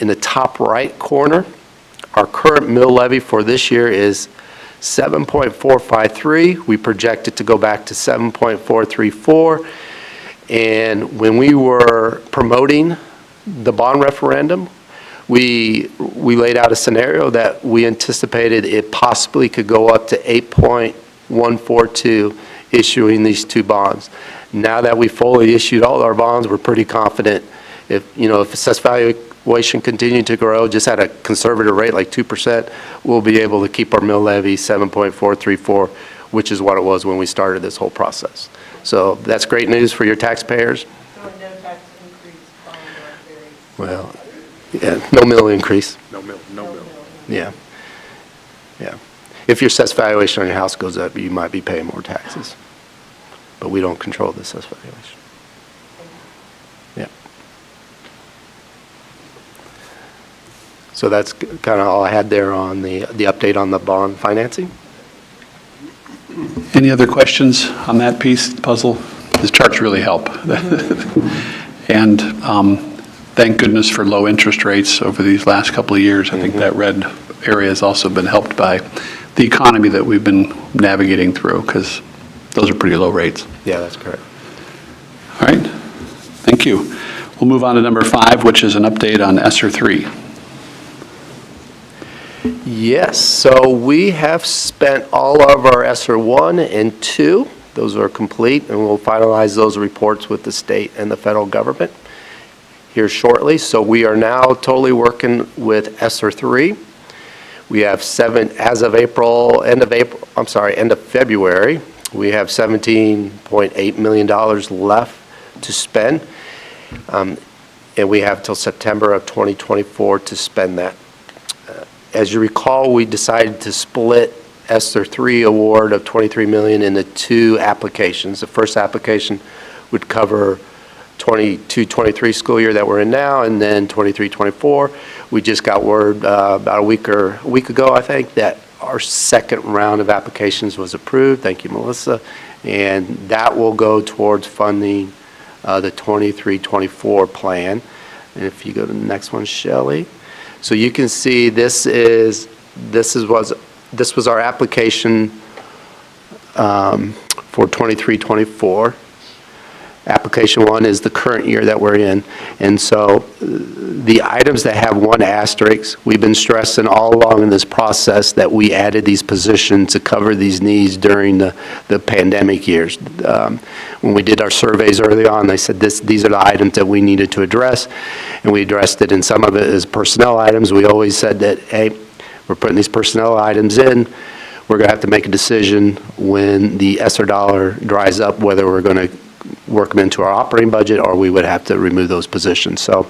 In the top right corner, our current mill levy for this year is 7.453. We project it to go back to 7.434. And when we were promoting the bond referendum, we laid out a scenario that we anticipated it possibly could go up to 8.142 issuing these two bonds. Now that we fully issued all our bonds, we're pretty confident if assessed valuation continued to grow just at a conservative rate like 2%, we'll be able to keep our mill levy 7.434, which is what it was when we started this whole process. So that's great news for your taxpayers.
So no tax increase following our
Well, yeah, no mill increase.
No mill.
Yeah. Yeah. If your assessed valuation on your house goes up, you might be paying more taxes. But we don't control the assessed valuation. Yeah. So that's kind of all I had there on the update on the bond financing.
Any other questions on that piece of the puzzle? These charts really help. And thank goodness for low interest rates over these last couple of years. I think that red area has also been helped by the economy that we've been navigating through, because those are pretty low rates.
Yeah, that's correct.
All right, thank you. We'll move on to number 5, which is an update on ESSER 3.
Yes, so we have spent all of our ESSER 1 and 2. Those are complete, and we'll finalize those reports with the state and the federal government here shortly. So we are now totally working with ESSER 3. We have as of end of February, we have $17.8 million left to spend. And we have till September of 2024 to spend that. As you recall, we decided to split ESSER 3 award of $23 million into 2 applications. The first application would cover 22-23 school year that we're in now, and then 23-24. We just got word about a week ago, I think, that our second round of applications was approved. Thank you, Melissa. And that will go towards funding the 23-24 plan. And if you go to the next one, Shelley. So you can see this was our application for 23-24. Application 1 is the current year that we're in. And so the items that have 1 asterisk, we've been stressing all along in this process that we added these positions to cover these needs during the pandemic years. When we did our surveys early on, they said these are the items that we needed to address, and we addressed it, and some of it is personnel items. We always said that, hey, we're putting these personnel items in. We're going to have to make a decision when the ESSER dollar dries up, whether we're going to work them into our operating budget or we would have to remove those positions. So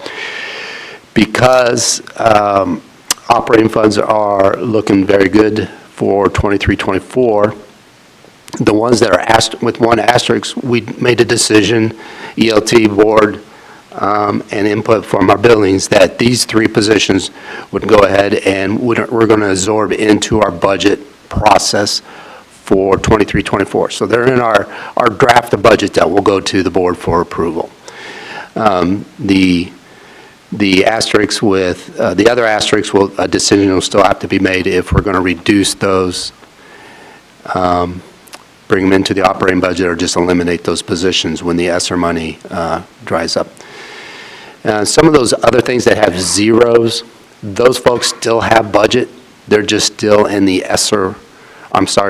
because operating funds are looking very good for 23-24, the ones that are with 1 asterisk, we made a decision, ELT board and input from our buildings, that these 3 positions would go ahead and we're going to absorb into our budget process for 23-24. So they're in our draft of budget that will go to the board for approval. The asterisks with, the other asterisks, a decision will still have to be made if we're going to reduce those, bring them into the operating budget, or just eliminate those positions when the ESSER money dries up. Some of those other things that have zeros, those folks still have budget. They're just still in the ESSER,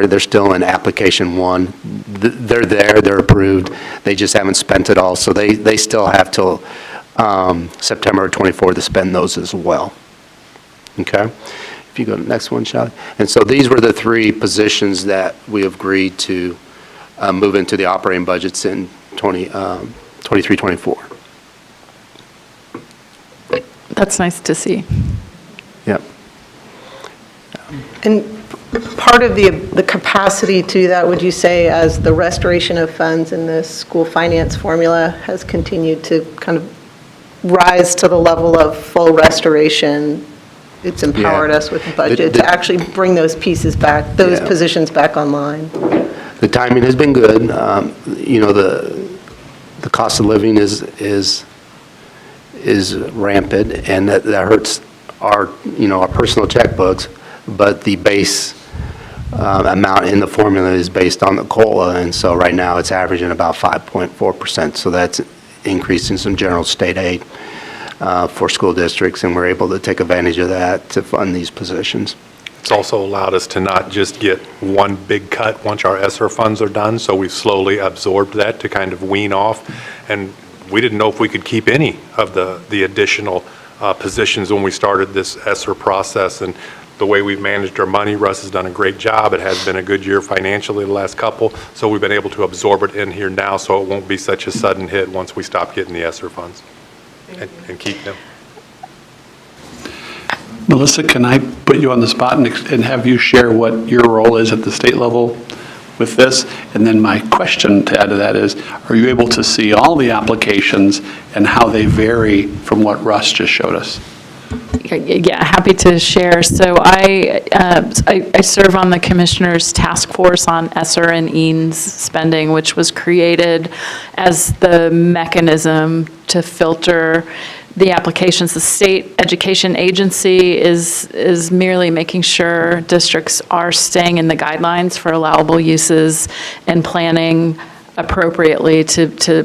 they're still in application 1. They're there, they're approved. They just haven't spent it all. So they still have till September 24 to spend those as well. Okay? If you go to the next one, Shelley. And so these were the 3 positions that we agreed to move into the operating budgets in 23-24.
That's nice to see.
Yep.
And part of the capacity to that, would you say, as the restoration of funds in the school finance formula has continued to kind of rise to the level of full restoration, it's empowered us with the budget to actually bring those pieces back, those positions back online?
The timing has been good. The cost of living is rampant, and that hurts our personal checkbooks, but the base amount in the formula is based on the COLA, and so right now it's averaging about 5.4%, so that's increasing some general state aid for school districts, and we're able to take advantage of that to fund these positions.
It's also allowed us to not just get one big cut once our ESSER funds are done, so we've slowly absorbed that to kind of wean off. And we didn't know if we could keep any of the additional positions when we started this ESSER process. And the way we've managed our money, Russ has done a great job. It has been a good year financially the last couple, so we've been able to absorb it in here now, so it won't be such a sudden hit once we stop getting the ESSER funds and keep them.
Melissa, can I put you on the spot and have you share what your role is at the state level with this? And then my question to add to that is, are you able to see all the applications and how they vary from what Russ just showed us?
Yeah, happy to share. So I serve on the Commissioner's Task Force on ESSER and EANS spending, which was created as the mechanism to filter the applications. The State Education Agency is merely making sure districts are staying in the guidelines for allowable uses and planning appropriately to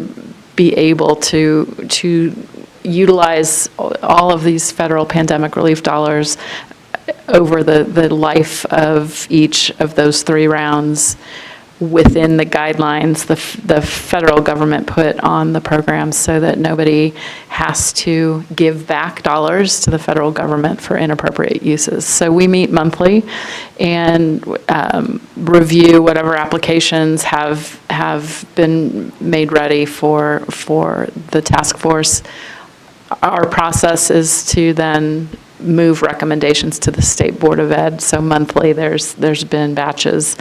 be able to utilize all of these federal pandemic relief dollars over the life of each of those 3 rounds within the guidelines the federal government put on the program, so that nobody has to give back dollars to the federal government for inappropriate uses. So we meet monthly and review whatever applications have been made ready for the task force. Our process is to then move recommendations to the State Board of Ed. So monthly, there's been batches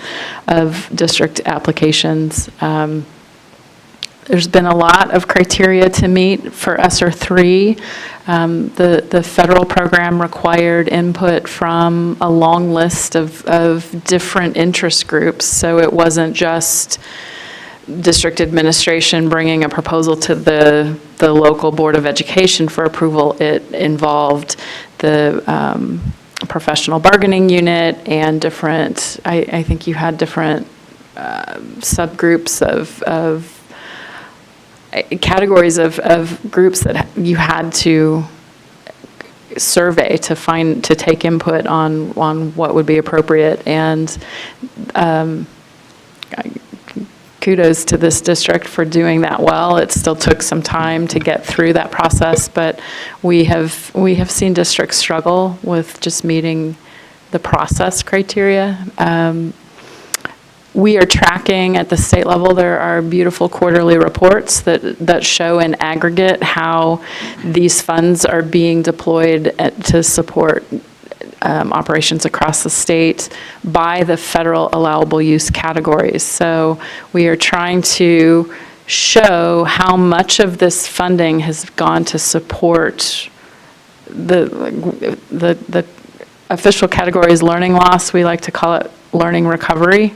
of district applications. There's been a lot of criteria to meet for ESSER 3. The federal program required input from a long list of different interest groups. So it wasn't just district administration bringing a proposal to the local Board of Education for approval. It involved the professional bargaining unit and different, I think you had different subgroups of categories of groups that you had to survey to take input on what would be appropriate. And kudos to this district for doing that well. It still took some time to get through that process, but we have seen districts struggle with just meeting the process criteria. We are tracking at the state level. There are beautiful quarterly reports that show in aggregate how these funds are being deployed to support operations across the state by the federal allowable use categories. So we are trying to show how much of this funding has gone to support the official category is learning loss. We like to call it learning recovery.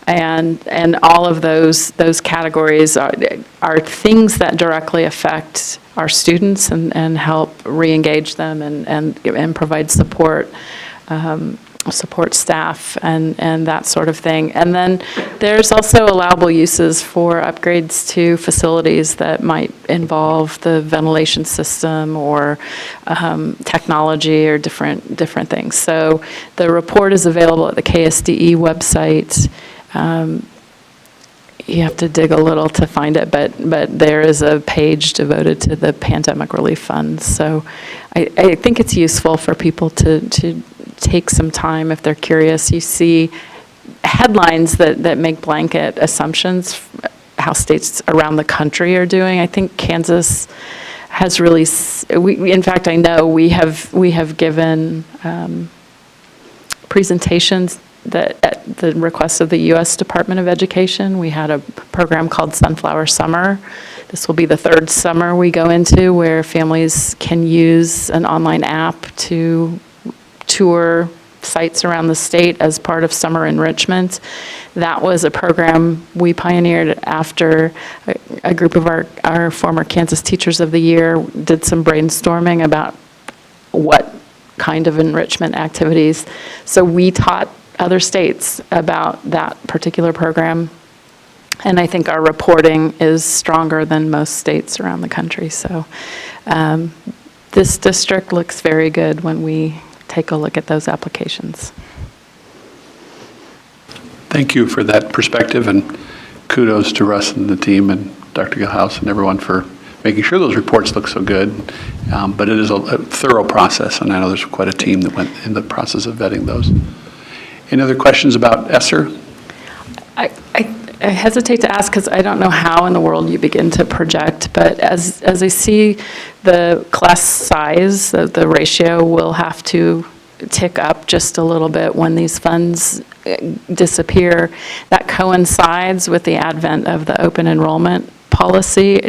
And all of those categories are things that directly affect our students and help re-engage them and provide support staff and that sort of thing. And then there's also allowable uses for upgrades to facilities that might involve the ventilation system or technology or different things. So the report is available at the KSDE website. You have to dig a little to find it, but there is a page devoted to the pandemic relief funds. So I think it's useful for people to take some time if they're curious. You see headlines that make blanket assumptions how states around the country are doing. I think Kansas has really, in fact, I know we have given presentations that at the request of the U.S. Department of Education. We had a program called Sunflower Summer. This will be the 3rd summer we go into where families can use an online app to tour sites around the state as part of summer enrichment. That was a program we pioneered after a group of our former Kansas Teachers of the Year did some brainstorming about what kind of enrichment activities. So we taught other states about that particular program. And I think our reporting is stronger than most states around the country. So this district looks very good when we take a look at those applications.
Thank you for that perspective, and kudos to Russ and the team and Dr. Gilhouse and everyone for making sure those reports look so good. But it is a thorough process, and I know there's quite a team that went in the process of vetting those. Any other questions about ESSER?
I hesitate to ask because I don't know how in the world you begin to project, but as I see the class size, the ratio will have to tick up just a little bit when these funds disappear. That coincides with the advent of the open enrollment policy.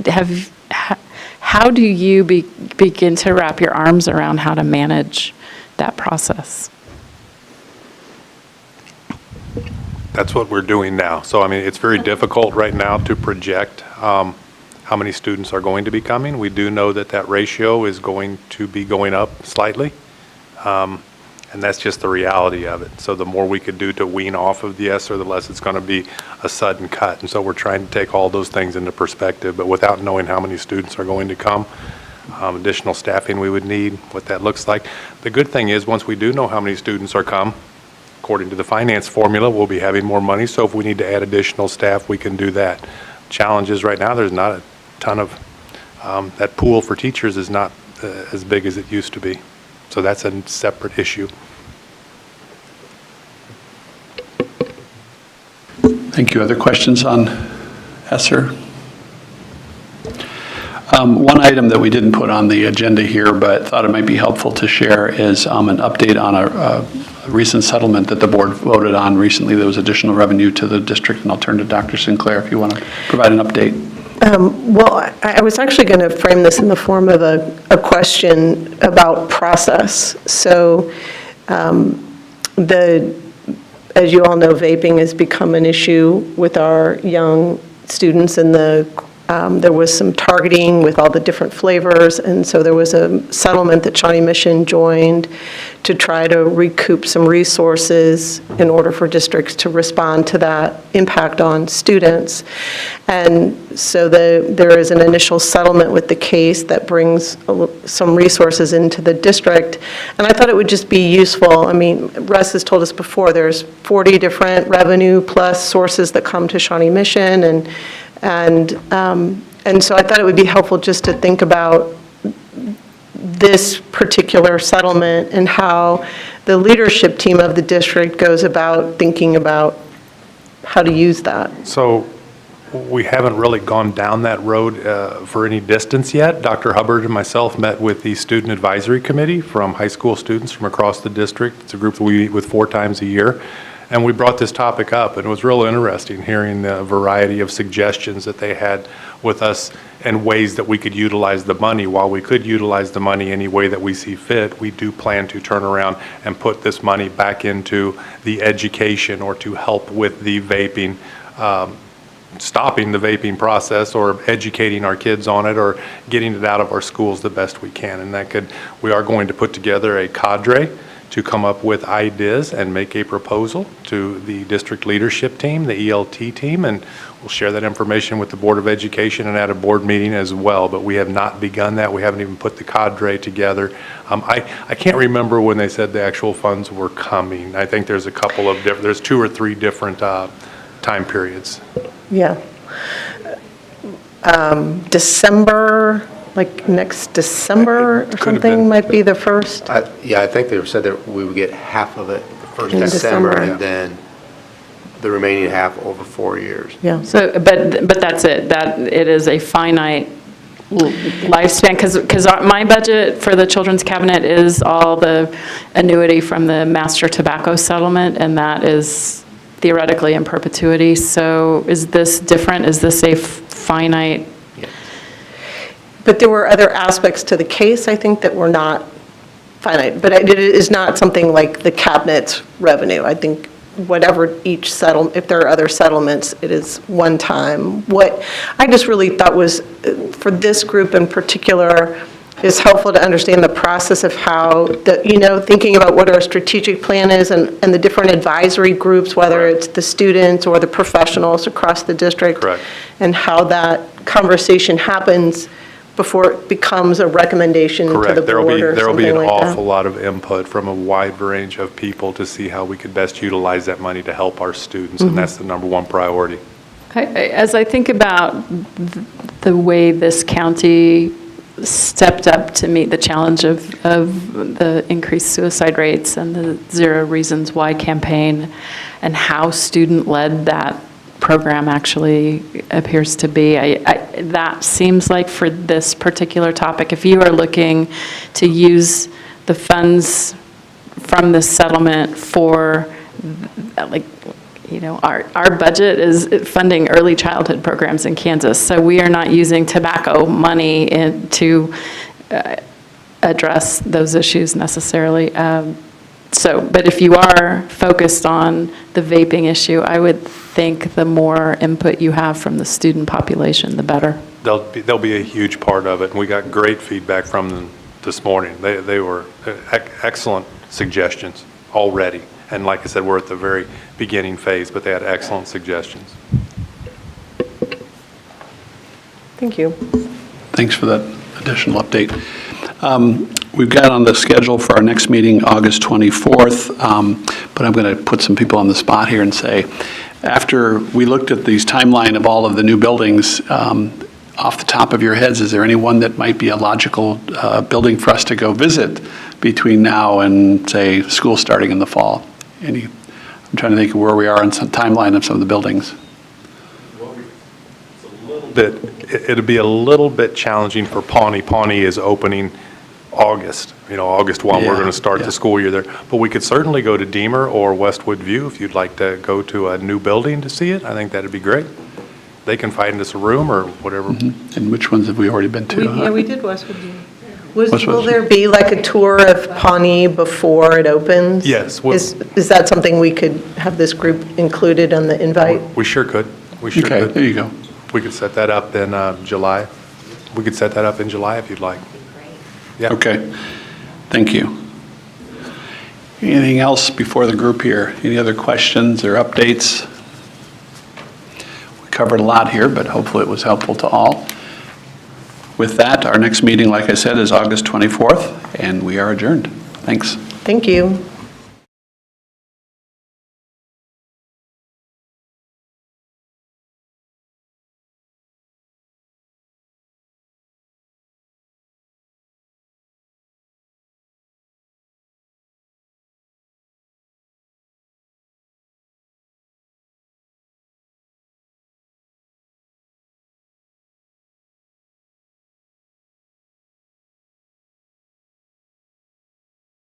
How do you begin to wrap your arms around how to manage that process?
That's what we're doing now. So, I mean, it's very difficult right now to project how many students are going to be coming. We do know that that ratio is going to be going up slightly, and that's just the reality of it. So the more we could do to wean off of the ESSER, the less it's going to be a sudden cut. And so we're trying to take all those things into perspective, but without knowing how many students are going to come, additional staffing we would need, what that looks like. The good thing is, once we do know how many students are come, according to the finance formula, we'll be having more money, so if we need to add additional staff, we can do that. Challenge is right now, there's not a ton of, that pool for teachers is not as big as it used to be. So that's a separate issue.
Thank you. Other questions on ESSER? One item that we didn't put on the agenda here, but thought it might be helpful to share is an update on a recent settlement that the board voted on recently. There was additional revenue to the district, and I'll turn to Dr. Sinclair if you want to provide an update.
Well, I was actually going to frame this in the form of a question about process. So as you all know, vaping has become an issue with our young students, and there was some targeting with all the different flavors, and so there was a settlement that Shawnee Mission joined to try to recoup some resources in order for districts to respond to that impact on students. And so there is an initial settlement with the case that brings some resources into the district, and I thought it would just be useful. I mean, Russ has told us before, there's 40 different revenue plus sources that come to Shawnee Mission, and so I thought it would be helpful just to think about this particular settlement and how the leadership team of the district goes about thinking about how to use that.
So we haven't really gone down that road for any distance yet. Dr. Hubbard and myself met with the Student Advisory Committee from high school students from across the district. It's a group that we meet with 4 times a year. And we brought this topic up, and it was real interesting hearing the variety of suggestions that they had with us and ways that we could utilize the money. While we could utilize the money any way that we see fit, we do plan to turn around and put this money back into the education or to help with the vaping, stopping the vaping process or educating our kids on it or getting it out of our schools the best we can. And we are going to put together a cadre to come up with ideas and make a proposal to the district leadership team, the ELT team, and we'll share that information with the Board of Education and at a board meeting as well. But we have not begun that. We haven't even put the cadre together. I can't remember when they said the actual funds were coming. I think there's a couple of different, there's 2 or 3 different time periods.
Yeah. December, like next December or something might be the first.
Yeah, I think they said that we would get half of it the first
In
December,
December.
and then the remaining half over 4 years.
Yeah.
So, but that's it, that it is a finite lifespan, because my budget for the Children's Cabinet is all the annuity from the master tobacco settlement, and that is theoretically in perpetuity. So is this different? Is this a finite?
But there were other aspects to the case, I think, that were not finite. But it is not something like the cabinet's revenue. I think whatever each settlement, if there are other settlements, it is one time. What I just really thought was, for this group in particular, is helpful to understand the process of how, thinking about what our strategic plan is and the different advisory groups, whether it's the students or the professionals across the district.
Correct.
And how that conversation happens before it becomes a recommendation to the board or something like that.
There will be an awful lot of input from a wide range of people to see how we could best utilize that money to help our students, and that's the #1 priority.
As I think about the way this county stepped up to meet the challenge of the increased suicide rates and the Zero Reasons Why campaign, and how student-led that program actually appears to be, that seems like for this particular topic, if you are looking to use the funds from this settlement for, like, you know, our budget is funding early childhood programs in Kansas, so we are not using tobacco money to address those issues necessarily. But if you are focused on the vaping issue, I would think the more input you have from the student population, the better.
They'll be a huge part of it, and we got great feedback from them this morning. They were excellent suggestions already. And like I said, we're at the very beginning phase, but they had excellent suggestions.
Thank you.
Thanks for that additional update. We've got on the schedule for our next meeting, August 24th, but I'm going to put some people on the spot here and say, after we looked at these timeline of all of the new buildings, off the top of your heads, is there any one that might be a logical building for us to go visit between now and, say, school starting in the fall? I'm trying to think of where we are on some timeline of some of the buildings.
It'll be a little bit challenging for Pawnee. Pawnee is opening August, August 1, we're going to start the school year there. But we could certainly go to Deemer or Westwood View if you'd like to go to a new building to see it. I think that'd be great. They can find us a room or whatever.
Mm-hmm. And which ones have we already been to?
Yeah, we did Westwood View. Will
Westwood.
there be like a tour of Pawnee before it opens?
Yes.
Is that something we could have this group included on the invite?
We sure could. We sure
Okay,
could.
there you go.
We could set that up in July. We could set that up in July if you'd like. Yeah.
Okay, thank you. Anything else before the group here? Any other questions or updates? We covered a lot here, but hopefully it was helpful to all. With that, our next meeting, like I said, is August 24th, and we are adjourned. Thanks.
Thank you.